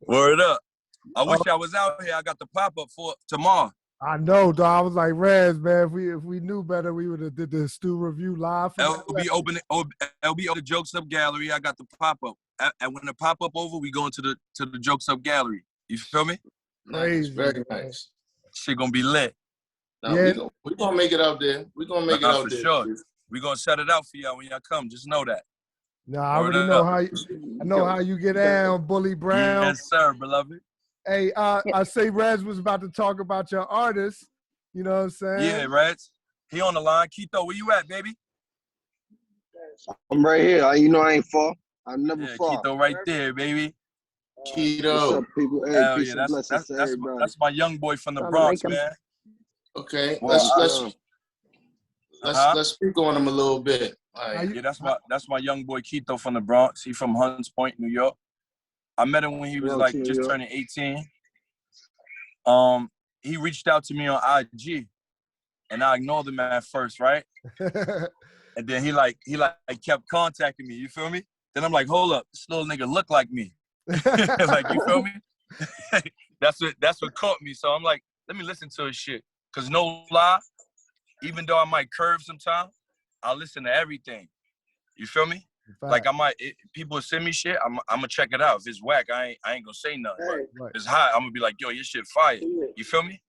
Word up. I wish I was out here. I got the pop-up for tomorrow. I know, dog. I was like, Reddz, man, if we knew better, we would have did the Stu review live. It'll be open the Jokes Up Gallery. I got the pop-up. And when the pop-up over, we go into the Jokes Up Gallery. You feel me? Nice, very nice. Shit gonna be lit. Now, we're gonna make it out there. We're gonna make it out for there. Sure. We're gonna set it out for y'all when y'all come. Just know that. Nah, I already know how you get down, Bully Brown. Yes, sir, beloved. Hey, I say Reddz was about to talk about your artist. You know what I'm saying? Yeah, Reddz. He on the line. Kito, where you at, baby? I'm right here. You know I ain't far. I never fall. Kito right there, baby. Kito. What's up, people? Hey, Hell peace yeah, and blessings to everybody. that's my young boy from the Bronx, man. Okay, Well, let's speak on him a little bit. Yeah, that's my young boy Kito from the Bronx. He from Hunts Point, New York. I met him when he was like just turning 18. He reached out to me on IG, and I ignored him at first, right? And then he kept contacting me. You feel me? Then I'm like, hold up, this little nigga look like me. Like, you feel me? That's what caught me. So I'm like, let me listen to his shit. Cause no lie, even though I might curve sometimes, I'll listen to everything. You feel me? Like people send me shit, I'm gonna check it out. If it's whack, I ain't gonna say nothing. But if it's hot, I'm gonna be like, yo, your shit fire. You feel me?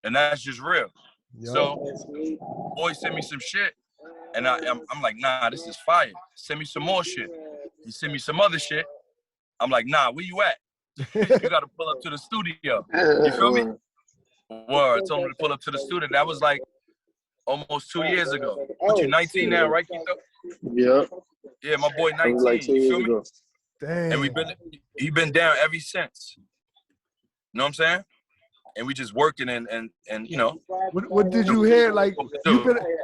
And that's just real. Yep. So, boys send me some shit, and I'm like, nah, this is fire. Send me some more shit. You send me some other shit. I'm like, nah, where you at? You gotta pull up to the studio. You feel me? Word, I told him to pull up to the studio. That was like almost 2 years ago. What, you 19 now, right, Kito? Yeah. Yeah, my boy 19. Like you feel me? Damn. And he been down ever since. You know what I'm saying? And we just working and you know. What did you hear? Like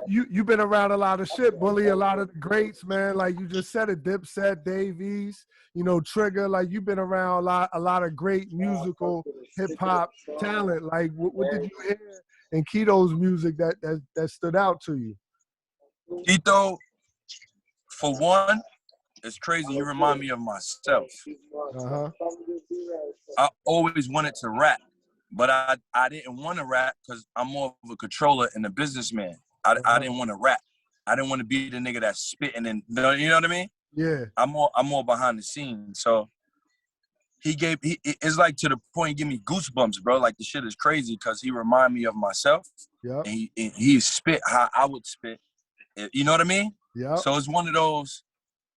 you've been around a lot of shit, Bully, a lot of the greats, man. Like you just said it, Dipset, Davies, you know, Trigger. Like you've been around a lot of great musical hip hop talent. Like what did you hear in Kito's music that stood out to you? Kito, for one, it's crazy. You remind me of myself. I always wanted to rap, but I didn't want to rap because I'm more of a controller and a businessman. I didn't want to rap. I didn't want to be the nigga that's spitting and you know what I mean? Yeah. I'm more behind the scenes. So it's like to the point he give me goosebumps, bro. Like the shit is crazy because he remind me of myself. Yeah. And he spit how I would spit. You know what I mean? Yeah. So it's one of those.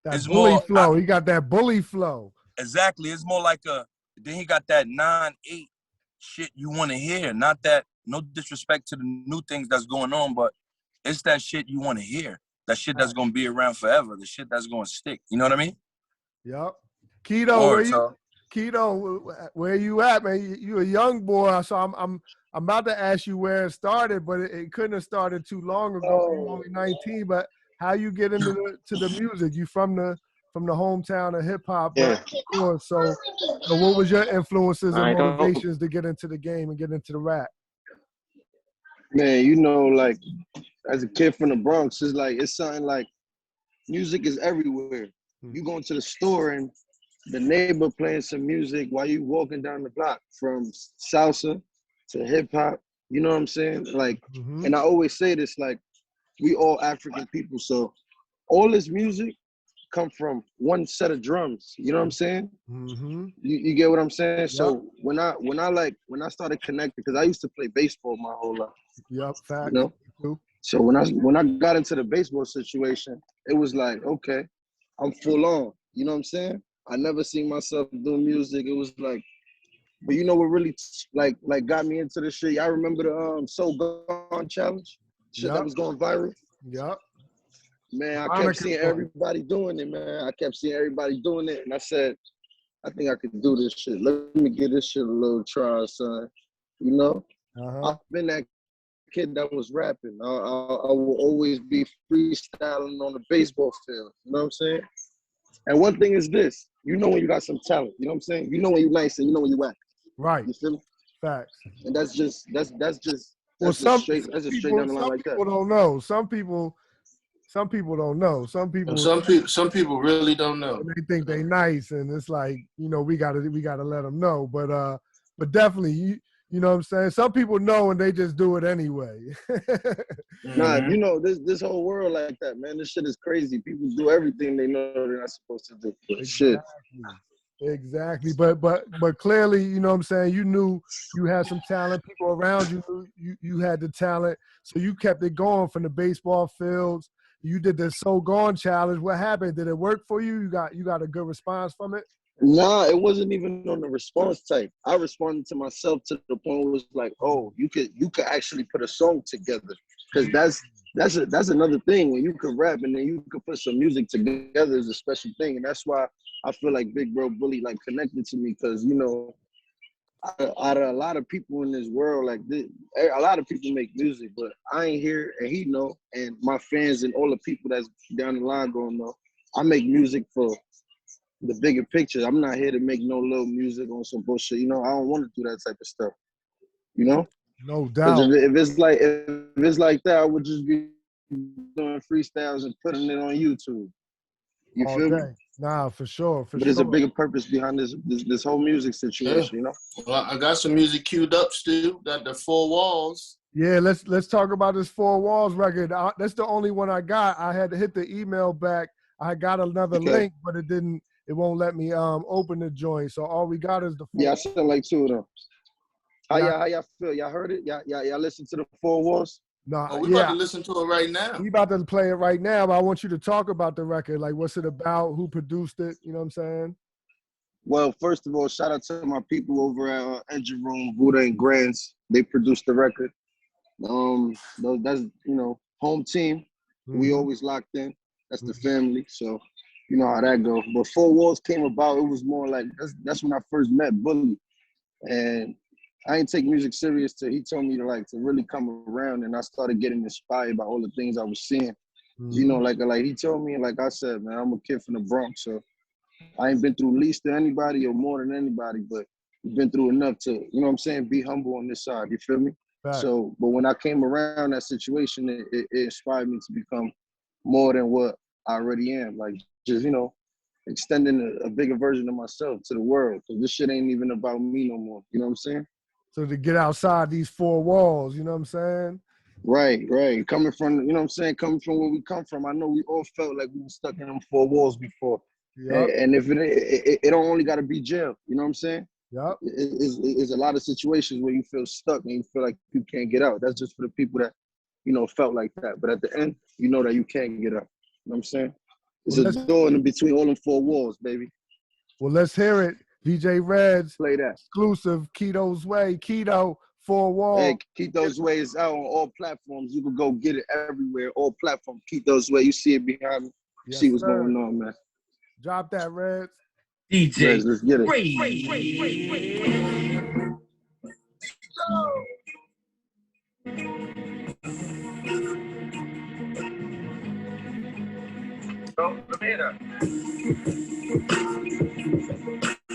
That bully flow. He got that bully flow. Exactly. It's more like then he got that 9-8 shit you want to hear. Not that, no disrespect to the new things that's going on, but it's that shit you want to hear. That shit that's going to be around forever. The shit that's going to stick. You know what I mean? Yep. Kito, where you at, man? You a young boy, so I'm about to ask you where it started, but it couldn't have started too long ago. You're only 19, but how you get into the music? You from the hometown of hip hop, yeah. So what was your influences and motivations to get into the game and get into the rap? Man, you know, like as a kid from the Bronx, it's something like music is everywhere. You go into the store and the neighbor playing some music while you walking down the block, from salsa to hip hop. You know what I'm saying? Like, and I always say this, like, we all African people. So all this music come from one set of drums. You know what I'm saying? Mm-hmm. You get what I'm saying? Yep. So when I started connecting, because I used to play baseball my whole life. Yep, fact. You know? So when I got into the baseball situation, it was like, okay, I'm full on. You know what I'm saying? I never seen myself doing music. It was like, but you know what really like got me into this shit? Y'all remember the So Gone challenge? Shit that was going viral? Yep. Man, I kept seeing everybody doing it, man. I kept seeing everybody doing it, and I said, I think I could do this shit. Let me give this shit a little try, son. You know? I've been that kid that was rapping. I will always be freestyling on the baseball field. You know what I'm saying? And one thing is this: you know when you got some talent. You know what I'm saying? You know when you're nice and you know when you whack. Right. You feel me? Facts. And that's just straight down the line like that. Some people don't know. Some people don't know. Some people really don't know. They think they nice, and it's like, you know, we gotta let them know. But definitely, you know what I'm saying? Some people know and they just do it anyway. Nah, you know, this whole world like that, man. This shit is crazy. People do everything they know they're not supposed to do. Shit. Exactly. But clearly, you know what I'm saying, you knew you had some talent. People around you knew you had the talent. So you kept it going from the baseball fields. You did the So Gone challenge. What happened? Did it work for you? You got a good response from it? Nah, it wasn't even on the response type. I responded to myself to the point where it was like, oh, you could actually put a song together. Because that's another thing. When you can rap and then you can put some music together is a special thing. And that's why I feel like Big Bro Bully like connected to me, because, you know, out of a lot of people in this world, like this, a lot of people make music, but I ain't here, and he know, and my fans and all the people that's down the line gonna know. I make music for the bigger picture. I'm not here to make no little music on some bullshit. You know, I don't want to do that type of stuff. You know? No doubt. If it's like that, I would just be doing freestyles and putting it on YouTube. You All feel me? Nah, for sure. But there's a bigger purpose behind this whole music situation, you know? Well, I got some music queued up, Stu. Got the 4 Walls. Yeah, let's talk about this 4 Walls record. That's the only one I got. I had to hit the email back. I got another link, but it won't let me open the joint. So all we got is the 4 Yeah, I sent like 2 of them. How y'all feel? Y'all heard it? Y'all listen to the 4 Walls? No, we about to listen to it right now. We about to play it right now, but I want you to talk about the record. Like, what's it about? Who produced it? You know what I'm saying? Well, first of all, shout out to my people over at Engine Room, Buddha and Grants. They produced the record. That's, you know, home team. Mm-hmm. We always locked in. That's the family. So you know how that goes. But 4 Walls came about. It was more like that's when I first met Bully, and I ain't take music serious till he told me to really come around, and I started getting inspired by all the things I was seeing. Mm-hmm. You know, like he told me, like I said, man, I'm a kid from the Bronx, so I ain't been through least to anybody or more than anybody, but been through enough to, you know what I'm saying, be humble on this side. You feel me? Right. So, but when I came around that situation, it inspired me to become more than what I already am. Like, just, you know, extending a bigger version of myself to the world. Because this shit ain't even about me no more. You know what I'm saying? So to get outside these 4 walls, you know what I'm saying? Right. Coming from, you know what I'm saying? Coming from where we come from, I know we all felt like we were stuck in them 4 walls before. Yep. And if it don't only got to be jail, you know what I'm saying? Yep. It's a lot of situations where you feel stuck and you feel like you can't get out. That's just for the people that, you know, felt like that. But at the end, you know that you can get out. You know what I'm saying? There's a door in between all them 4 walls, baby. Well, let's hear it. DJ Reddz. Play that. Exclusive, Kito's Way. Kito, 4 Walls. Hey, Kito's Way is out on all platforms. You can go get it everywhere, all platforms. Kito's Way. You see it behind me. Yes, see what's sir. going on, man. Drop that, Reddz. DJ Reddz, let's get it.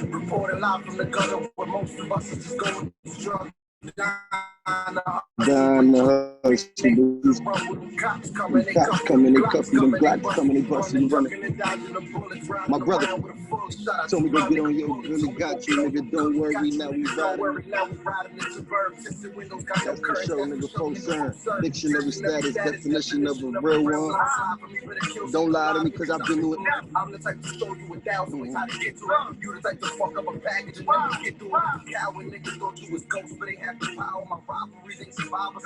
Reporting live from the gutter where most of us is just going drunk down the thugs. These cops coming, they cuff you, them Glocks coming, they bust you running. My brother told me to get on your really got you, nigga. Don't worry, now we riding. That's for sure, nigga. Full turn. Dictionary status, definition of a real one. Don't lie to me, cause I've been with it. I'm the type to show you a thousand ways how to get to it. You the type to fuck up a package and never get to it. Coward niggas thought you was ghosts, but they have the power. My robberies ain't survivors.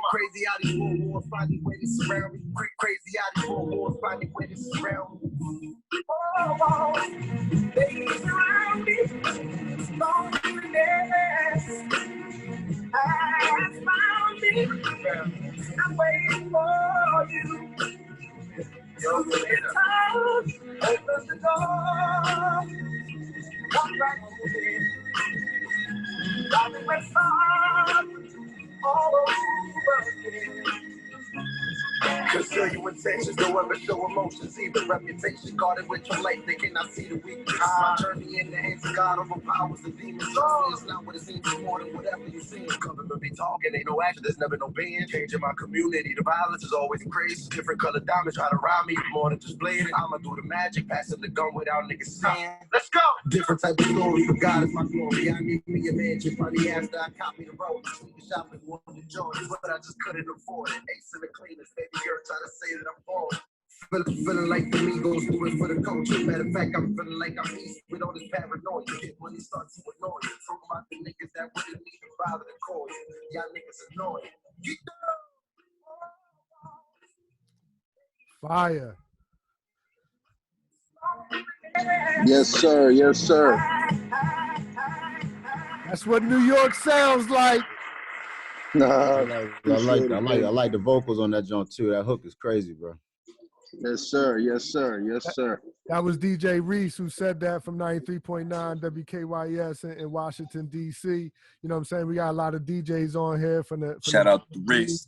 Crazy how these wars find way to surround me. Crazy how these wars find way to surround me. They surround me. Loneliness has found me. I'm waiting for you. You're the time. Open the door. Come back here. Got me with all over again. Conceal your intentions, don't ever show emotions, even reputation guarded with your life, they cannot see the weakness. My journey in the hands of God overpowers the demons. It's not what it seems, it's more than whatever you see. Coming to be talking, ain't no action, there's never no being. Changing my community, the violence is always increased. Different colored diamonds try to rob me, more than just playing it. I'ma do the magic, passing the gun without niggas saying. Let's go! Different type of story, but God is my glory. I need me a mansion, funny after I copy the road. Sneaker shopping, wanted to join, but I just couldn't afford it. Ace in the cleaners, baby girl. Try to say that I'm falling. Feeling like the Migos do it for the culture. Matter of fact, I'm feeling like I'm east with all this paranoia. Hit when he starts to annoy you. Talk about the niggas that wouldn't even bother to call you. Y'all niggas annoying. Fire. Yes, sir. Yes, sir. That's what New York sounds like. Nah, I like the vocals on that joint too. That hook is crazy, bro. Yes, sir. Yes, sir. Yes, sir. That was DJ Reese who said that from 93.9 WKYS in Washington, D.C. You know what I'm saying? We got a lot of DJs on here from the Shout out to Reese.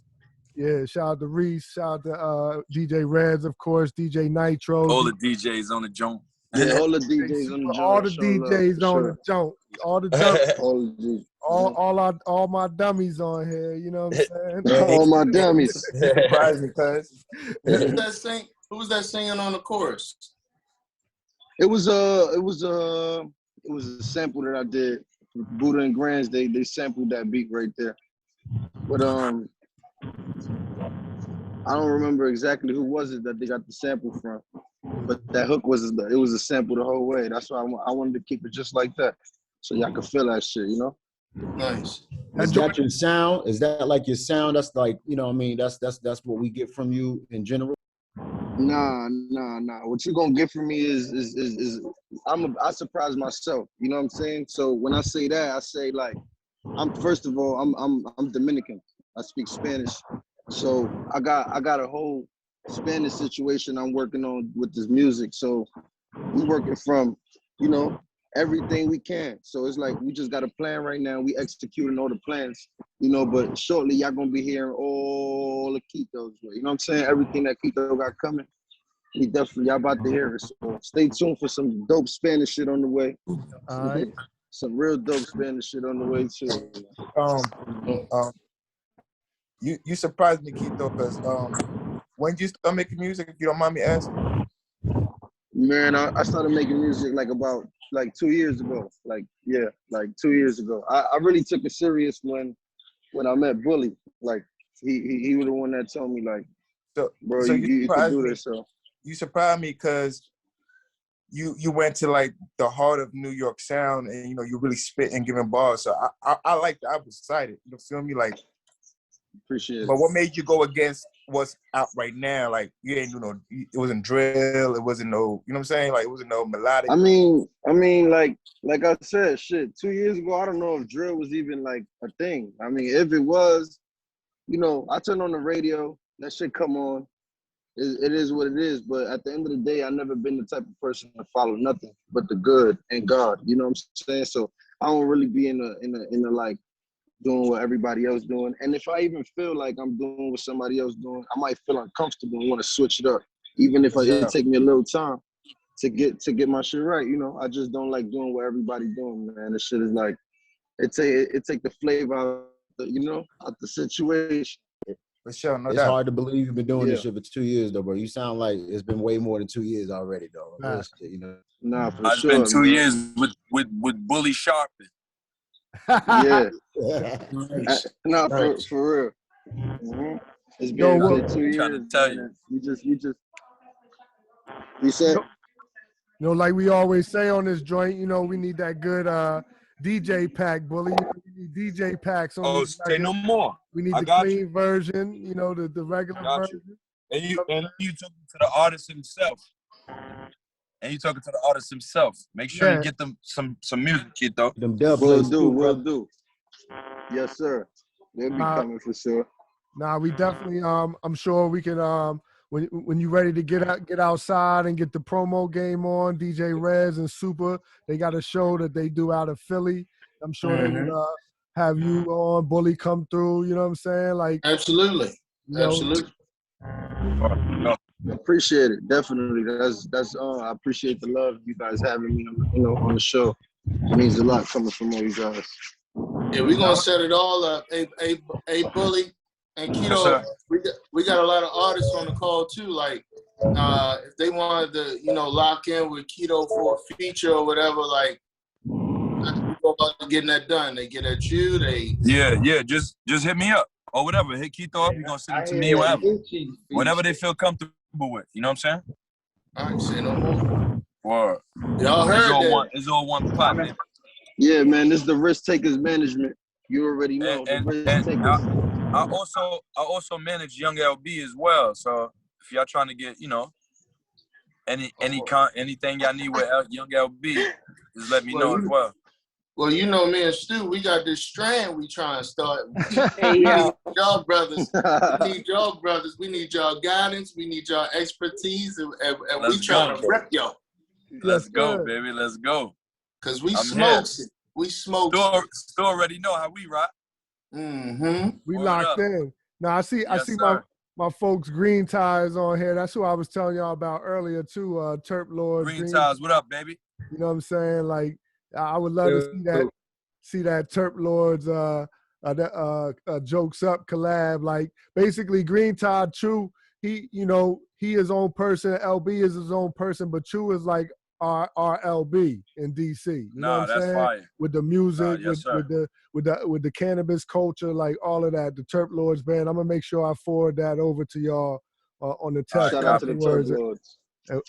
Yeah, shout out to Reese. Shout out to DJ Reddz, of course, DJ Nitro. All the DJs on the joint. Yeah, all the DJs on the joint. All the DJs on the joint. All the dummies. all my dummies on here, you know what I'm saying? All my dummies. Surprise me, cuz. Who was that singing on the chorus? It was a sample that I did. Buddha and Grands, they sampled that beat right there. But I don't remember exactly who was it that they got the sample from. But that hook was a sample the whole way. That's why I wanted to keep it just like that, so y'all could feel that shit, you know. Nice. Is that your sound? Is that like your sound? That's like, you know what I mean? That's what we get from you in general. Nah. What you gonna get from me is I surprise myself. You know what I'm saying? So when I say that, I say like I'm Dominican. I speak Spanish, so I got a whole Spanish situation I'm working on with this music. So we working from, you know, everything we can. So it's like we just got a plan right now. We executing all the plans, you know, but shortly y'all gonna be hearing all the Kito's way. You know what I'm saying? Everything that Kito got coming. We definitely, y'all about to hear it. So stay tuned for some dope Spanish shit on the way. All right. Some real dope Spanish shit on the way too. You surprised me, Kito, because when did you start making music, if you don't mind me asking? Man, I started making music about 2 years ago. 2 years ago. I really took it serious when I met Bully. Like he was the one that told me like, bro, you can do this. So you surprised me because you went to like the heart of New York sound, and you know you really spit and giving bars. So I like that. I was excited. You feel me? Like, appreciate it. But what made you go against what's out right now? Like you ain't it wasn't drill. It wasn't no, you know what I'm saying? Like it wasn't no melodic. I mean, like I said, shit. 2 years ago, I don't know if drill was even like a thing. I mean, if it was, you know, I turn on the radio, that shit come on. It is what it is. But at the end of the day, I've never been the type of person to follow nothing but the good and God. You know what I'm saying? So I don't really be in a like doing what everybody else doing. And if I even feel like I'm doing what somebody else doing, I might feel uncomfortable and want to switch it up, even if it take me a little time to get my shit right. You know, I just don't like doing what everybody doing, man. This shit is like it take the flavor out out the situation. For sure, no It's doubt. hard to believe you've been doing this Yeah. shit for 2 years, though, bro. You sound like it's been way more than 2 years already, though. Real Right. shit, you know. Nah, for It's sure, been 2 man. years with Bully Sharpin. Yeah. Nice. Nah, Nice. for real. Mhm. It's Yo, been what, 2 I'm years, trying to tell man. you. And you said, like we always say on this joint, we need that good DJ pack, Bully. We need DJ packs on Oh, these say no records. more. We need I the got clean version, the regular Got you. version. And you talking to the artist himself. Make sure you get them some music, Kito. Them dub will plates do, too, will brother. do. Yes, sir. They'll be coming for sure. Nah, we definitely I'm sure we can when you're ready to get outside and get the promo game on, DJ Reddz and Super, they got a show that they do out of Philly. I'm sure they would have you on, Bully come through, you know what I'm saying? Like Absolutely. Absolutely. Appreciate it. Definitely. That's I appreciate the love you guys having me on the show. It means a lot coming from all you guys. Yeah, we're gonna set it all up. Hey, Bully and Yes, Kito, sir. we got a lot of artists on the call too. Like, if they wanted to, lock in with Kito for a feature or whatever, like, how do we go about getting that done? They get at you. Yeah. Just hit me up or whatever. Hit Kito up. You're gonna send it to me or whatever they feel comfortable with. You know what I'm saying? All right, say no more. Or Y'all heard that? It's all one pot, baby. Yeah, man. This is the Risk Takers Management. You already know the Risk Takers. I also manage Young LB as well. So if y'all trying to get anything y'all need with Young LB, just let me know as well. Well, me and Stu, we got this strand we trying to start. Hey, We yo. need y'all brothers. We need y'all brothers. We need y'all guidance. We need y'all expertise, and we trying to rep y'all. Let's go, baby. Let's go. Cause we smokes it. We smokes it. Stu already know how we rock. Mm-hmm. We Word locked up. in. Now I see my folks Green Ties on here. That's who I was telling y'all about earlier too. Terp Lords. Green Ties, what up, baby? You know what I'm saying? Like I would love to see that Terp Lords Jokes Up collab. Like basically Green Tide True, he his own person, LB is his own person, but True is like our LB in DC. You know what I'm saying? Fire. With the music, Yes, with the cannabis culture, like all of that, the Terp Lords band. I'm gonna make sure I forward that over to y'all on the text. Shout out to the Terp Lords.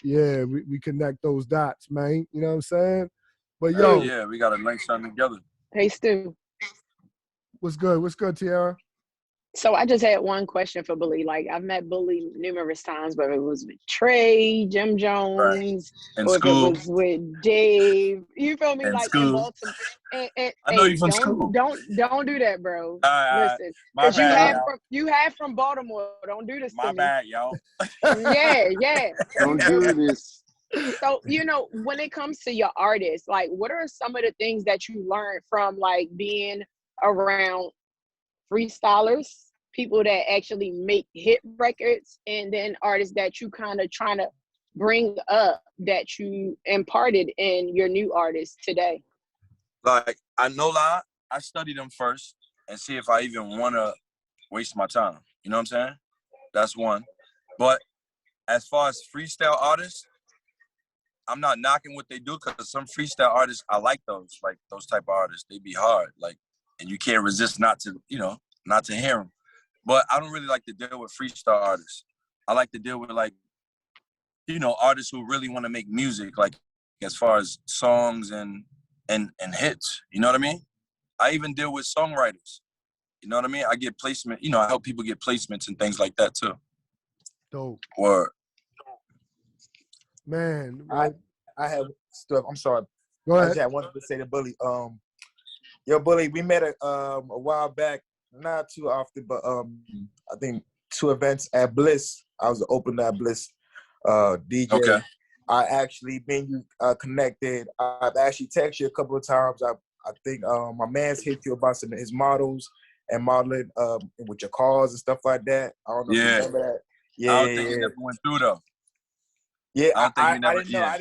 Yeah, we connect those dots, man. You know what I'm saying? But yeah, we gotta link something together. Hey, Stu. What's good? What's good, Tiara? So I just had one question for Bully. Like I've met Bully numerous times, whether it was with Trey, Jim Jones, In or school. if it was with Dave. You feel me? In like school. in Baltimore. And I know you from school. Don't do that, bro. Listen, my because bad, you have from Baltimore. Don't do this to me. My bad, y'all. Yeah. Don't do this. So, when it comes to your artists, like what are some of the things that you learned from like being around freestylers, people that actually make hit records, and then artists that you kind of trying to bring up that you imparted in your new artists today? Like, I no lie, I study them first and see if I even want to waste my time. You know what I'm saying? That's one. But as far as freestyle artists, I'm not knocking what they do because some freestyle artists, I like those type of artists. They be hard, like, and you can't resist not to hear them. But I don't really like to deal with freestyle artists. I like to deal with artists who really want to make music, like as far as songs and hits. You know what I mean? I even deal with songwriters. You know what I mean? I get placement. I help people get placements and things like that too. Dope. Word. Man, I have stuff. I'm sorry. Go ahead. I just wanted to say to Bully. Yo, Bully, we met a while back, not too often, but I think 2 events at Bliss. I was the opener at Bliss DJ. Okay. I actually been connected. I've actually texted you a couple of times. I think my man's hit you about some of his models and modeling with your cars and stuff like that. I don't know if you remember that. Yeah, I don't think it never went through though. Yeah, I don't think I didn't know.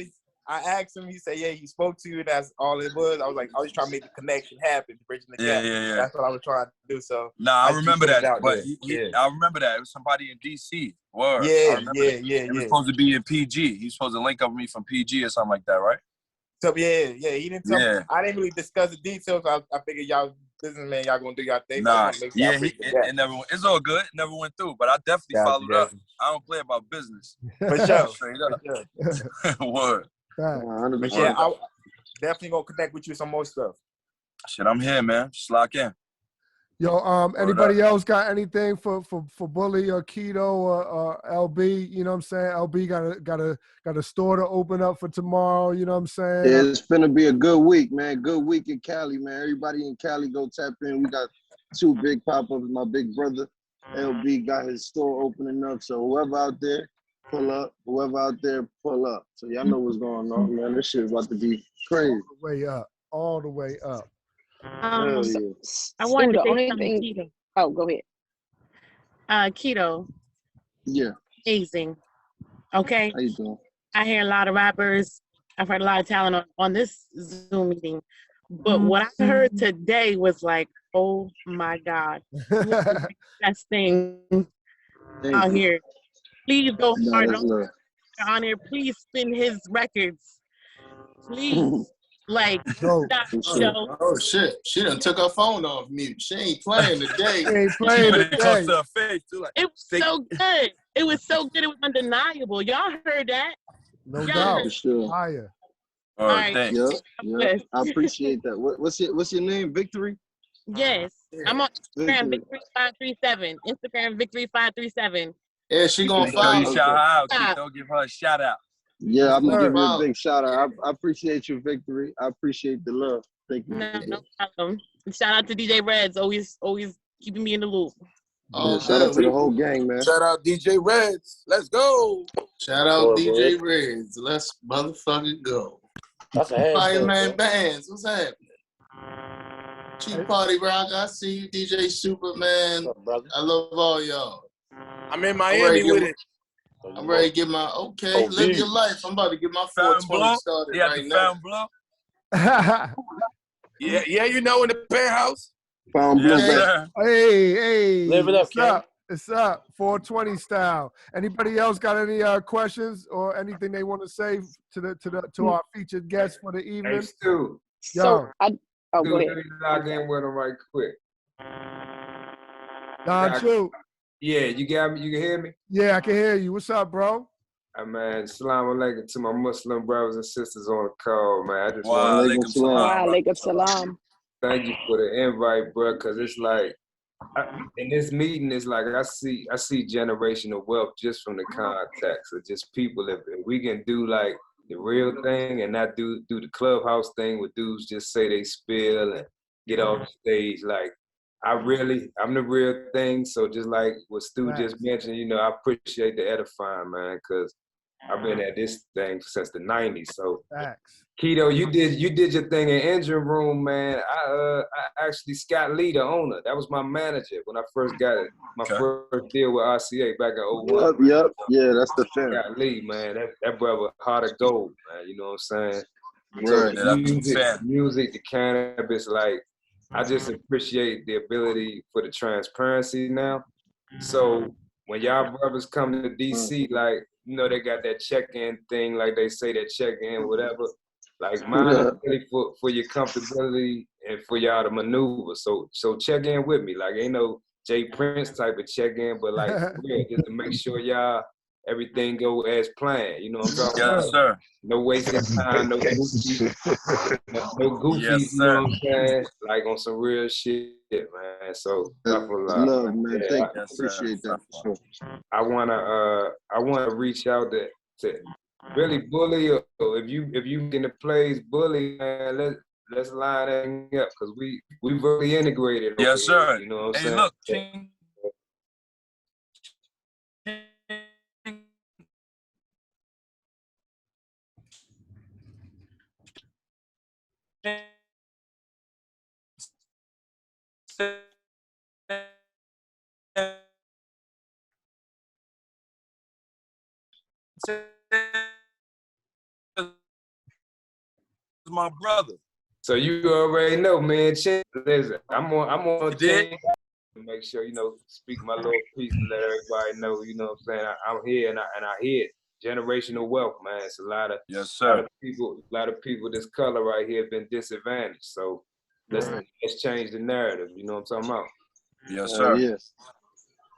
I asked him. He said, "Yeah, he spoke to you. That's all it was." I was like, I was trying to make the connection happen, bridging the gap. Yeah. That's what I was trying to do. So Nah, I just remember put it that. out But there. I remember that. It was somebody in DC. Word. I Yeah. remember that. It was supposed to be in PG. He was supposed to link up with me from PG or something like that, right? So yeah. He didn't tell me. Yeah. I didn't really discuss the details. I figured y'all businessmen, y'all gonna do y'all thing. So I Nah, just want to make sure I bridge the gap. it never. It's all good. It never went through, but I definitely followed up. I don't play about business. For sure. Straight up. Word. But yeah, I definitely gonna connect with you some more stuff. Shit, I'm here, man. Just lock in. Yo, anybody else got anything for Bully or Kito or LB? You know what I'm saying? LB got a store to open up for tomorrow. You know what I'm saying? Yeah, it's gonna be a good week, man. Good week in Cali, man. Everybody in Cali go tap in. We got 2 big pop-ups. My big brother, LB, got his store opening up. So whoever out there, pull up. Whoever out there, pull up. So y'all know what's going on, man. This shit about to be crazy. All the way up. Hell yeah. I wanted to the say only something, thing. Kito. Oh, go ahead. Kito, Yeah. amazing. Okay. How you doing? I hear a lot of rappers. I've heard a lot of talent on this Zoom meeting. But what I heard today was like, oh my God. Best thing out here. Please go hard on here. Please spin his records. Please. Like, stop the show. Oh shit! She done took her phone off mute. She ain't playing today. She ain't playing today. Close to her face too. Like, it was so good. It was so good. It was undeniable. Y'all heard that? No doubt. For sure. Fire. All right, thanks. Yeah. I appreciate that. What's your name? Victory? Yes. I'm on Instagram, Victory537. Instagram, Victory537. Yeah, she gonna Make sure follow. you shout her out, Kito. Give her a shout out. Yeah, I'm gonna give you a big shout out. I appreciate you, Victory. I appreciate the love. Thank you. No problem. Shout out to DJ Reddz, always keeping me in the loop. Yeah, shout out to the whole gang, man. Shout out DJ Reddz. Let's go. Shout out DJ Reddz. Let's motherfucking go. That's a hashtag, Fireman Bands. What's happening? Cheap Party Rock. I see you, DJ Superman. I love all y'all. I'm in Miami with it. I'm ready to get my live your life. I'm about to get my 420 started right now. Yeah, you know, in the penthouse. Hey, live it up, what's up? It's up, 420 style. Anybody else got any questions or anything they want to say to our featured guest for the evening? Hey, Stu. Yo, go ahead. Let me log in with him right quick. Don Chu. Yeah, you got me. You can hear me. Yeah, I can hear you. What's up, bro? Man, salam alaikum to my Muslim brothers and sisters on the call, man. I just Wa want alaikum salam. Thank you for the invite, bro. Because it's like in this meeting, it's like I see generational wealth just from the context of just people. If we can do like the real thing and not do the clubhouse thing where dudes just say they spill and get off stage, like I'm the real thing. So just like what Stu just mentioned, you know, I appreciate the edifying, man, because I've been at this thing since the '90s. So, Kito, you did your thing in Engine Room, man. I actually Scott Lee, the owner, that was my manager when I first got it. My first deal with RCA back in 01. Yep. Yeah, that's the thing. Scott Lee, man, that brother heart of gold, man. You know what I'm saying? Right. So music, the cannabis, like I just appreciate the ability for the transparency now. So when y'all brothers come to DC, like, you know, they got that check-in thing, like they say that check-in, whatever. Like mine is really for your comfortability and for y'all to maneuver. So check in with me. Like ain't no Jay Prince type of check-in, but like just to make sure y'all everything go as planned. You know what I'm talking about? Yes, sir. No wasted time, no goofy, Yes, you know what I'm saying? Like on some real shit, man. So love, man. Yeah, I appreciate that for sure. I wanna reach out to really Bully, or if you in the plays Bully, man, let's line that up because we really integrated. Yes, sir. You know what I'm Hey, saying? look, my brother. So you already know, man. Listen, I'm on You did? team. Make sure, speak my little piece to let everybody know, what I'm saying? I'm here and I hear it. Generational wealth, man. It's a lot of people this color right here have been disadvantaged. So let's change the narrative. You know what I'm talking about? Yes, sir. Yes.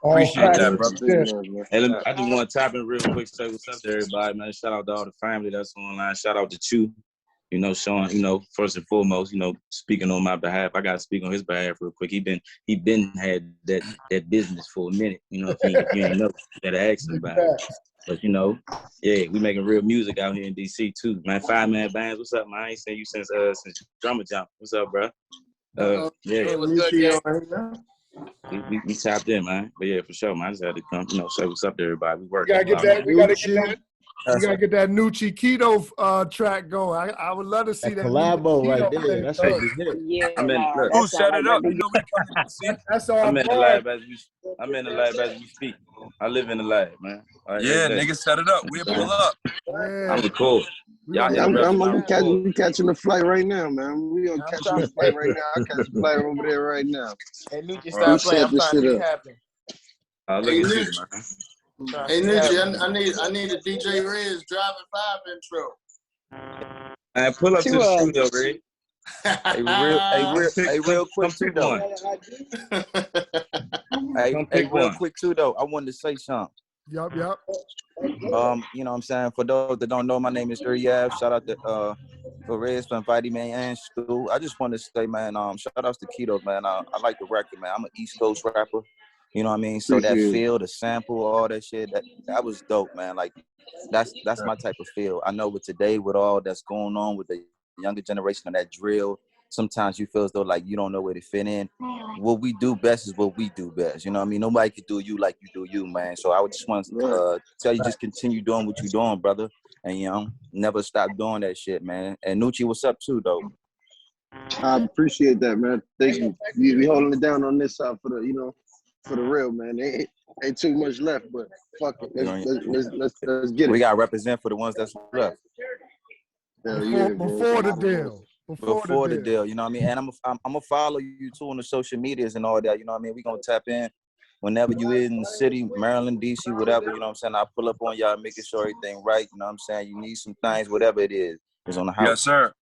Appreciate that, brother. Hey, I just want to tap in real quick, say what's up to everybody, man. Shout out to all the family that's online. Shout out to Chew, showing, first and foremost, speaking on my behalf. I gotta speak on his behalf real quick. He been had that business for a minute. If you ain't know, you gotta ask him about it. But we making real music out here in DC too, man. 5-man bands, what's up, man? I ain't seen you since Drummer Jump. What's up, bro? Hey, what's good, gang? We tapped in, man. But yeah, for sure, man. I just had to come, say what's up to everybody. We working. We gotta get that Nucci Kito track going. I would love to see that collabo right there. That's what we did. Yeah, who set it up? You know we coming to DC. That's all. I'm in the lab as we speak. I live in the lab, man. Yeah, niggas set it up. We'll pull up. Yeah. I'm cool. I'm catching the flight right now, man. We gonna catch the flight right now. I'll catch the flight over there right now. Hey, Nucci, stop playing. I'm trying to make it happen. Look at you, man. Hey, Nucci, I need a DJ Reddz Driving 5 intro. Man, pull up to the studio, Red. Hey, real quick too though. Hey, real quick too though. I wanted to say something. Yup. You know what I'm saying? For those that don't know, my name is Reddz. Shout out to for Reddz for inviting me and Pstew. I just wanted to say, man, shout outs to Kito, man. I like the record, man. I'm an East Coast rapper. You know what I mean? So that feel, the sample, all that shit, that was dope, man. Like that's my type of feel. I know with today, with all that's going on with the younger generation of that drill, sometimes you feel as though like you don't know where to fit in. What we do best is what we do best. You know what I mean? Nobody can do you like you do you, man. So I would just want to tell you, just continue doing what you're doing, brother. And, never stop doing that shit, man. And Nucci, what's up too, though? I appreciate that, man. Thank you. We holding it down on this side for the, for the real, man. Ain't too much left, but fuck it. Let's get it. We got to represent for the ones that's left. Before the deal. Before the deal, you know what I mean? And I'm gonna follow you too on the social medias and all that, you know what I mean? We're gonna tap in whenever you in the city, Maryland, DC, whatever, you know what I'm saying? I'll pull up on y'all, making sure everything right, you know what I'm saying? You need some things, whatever it is, it's on the house. Yes, sir.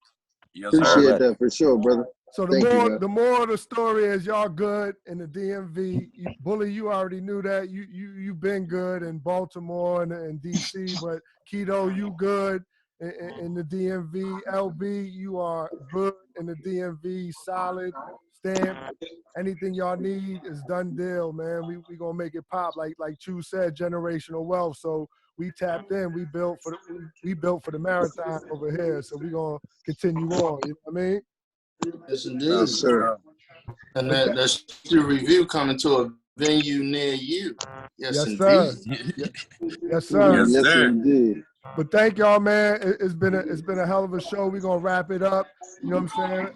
Appreciate that for sure, brother. So the more of the story is y'all good in the DMV. Bully, you already knew that. You've been good in Baltimore and DC, but Kito, you good in the DMV. LB, you are good in the DMV, solid, stamp. Anything y'all need is done deal, man. We gonna make it pop. Like Chu said, generational wealth. So we tapped in. We built for the marathon over here. So we gonna continue on. You know what I mean? Yes, indeed. Yes, sir. And that's the review coming to a venue near you. Yes, indeed. Sir. Yes, sir. Yes, sir. Indeed. But thank y'all, man. It's been a hell of a show. We're gonna wrap it up. You know what I'm saying?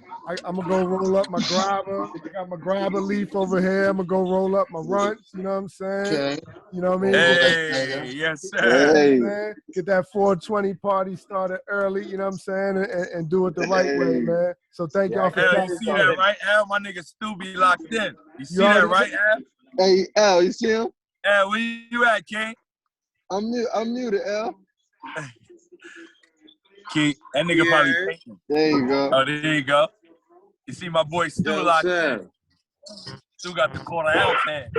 I'm gonna go roll up my grabber. I got my grabber leaf over here. I'm gonna go roll up my Runtz. You know what I'm saying? Okay. You know what I mean? Hey, yes, sir. Hey. Get that 420 party started early. You know what I'm saying? And do it the right way, man. So thank y'all for you see that, right, Al? My nigga still be locked in. You see that, right, Al? Hey, Al, you see him? Al, where you at, King? I'm muted, Al. Keith, that nigga probably painting. There you go. Oh, there you go. You see my boy still locked in. Still got the corner out there.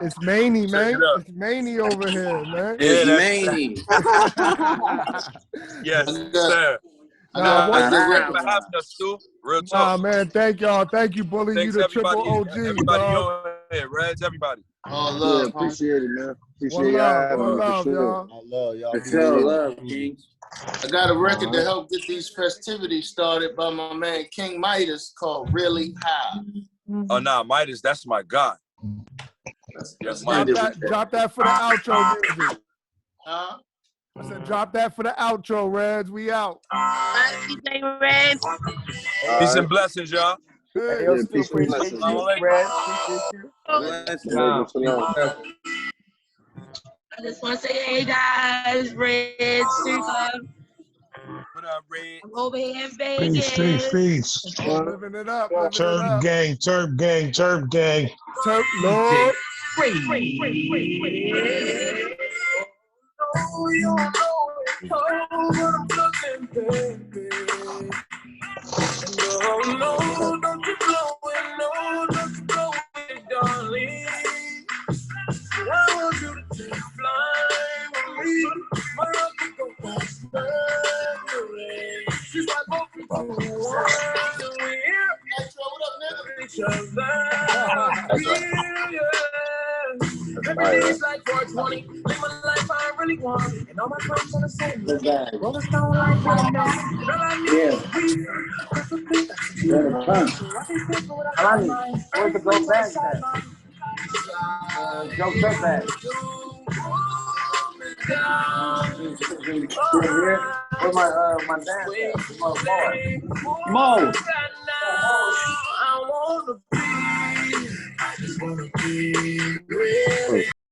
It's Maney, man. It's Maney over here, man. It's Maney. Yes, sir. Real talk. Nah, man, thank y'all. Thank you, Bully. Thanks, you the triple OG, everybody dog. here, Reddz, everybody. All love. Appreciate it, man. One love, y'all. I love y'all. It's all love, King. I got a record to help get these festivities started by my man King Midas called Really High. Oh, nah, Midas, that's my guy. Yes, Midas. Drop that for the outro music. Huh? I said drop that for the outro, Reddz. We out. DJ Reddz. Peace and blessings, y'all. Hey, yo, still appreciate you, Reddz. Appreciate you. I just want to say, hey guys, Reddz. What up, Red? I'm over here in Peace, Vegas. peace. Living it up, living it Turp up. gang, Turp gang, Turp gang. Turp Lord. No, don't you blow it, no, don't you blow it, darling. I want you to take flight with me. My love will go faster. She's like both of you want to hear each other. Everything's like 420. Live my life I really want. And all my friends on the same level. Roll the stone like Windmill. Girl, I need Where's the go back at? Joe Turp at. Where my dance at? Mo. I wanna be. I just wanna be real.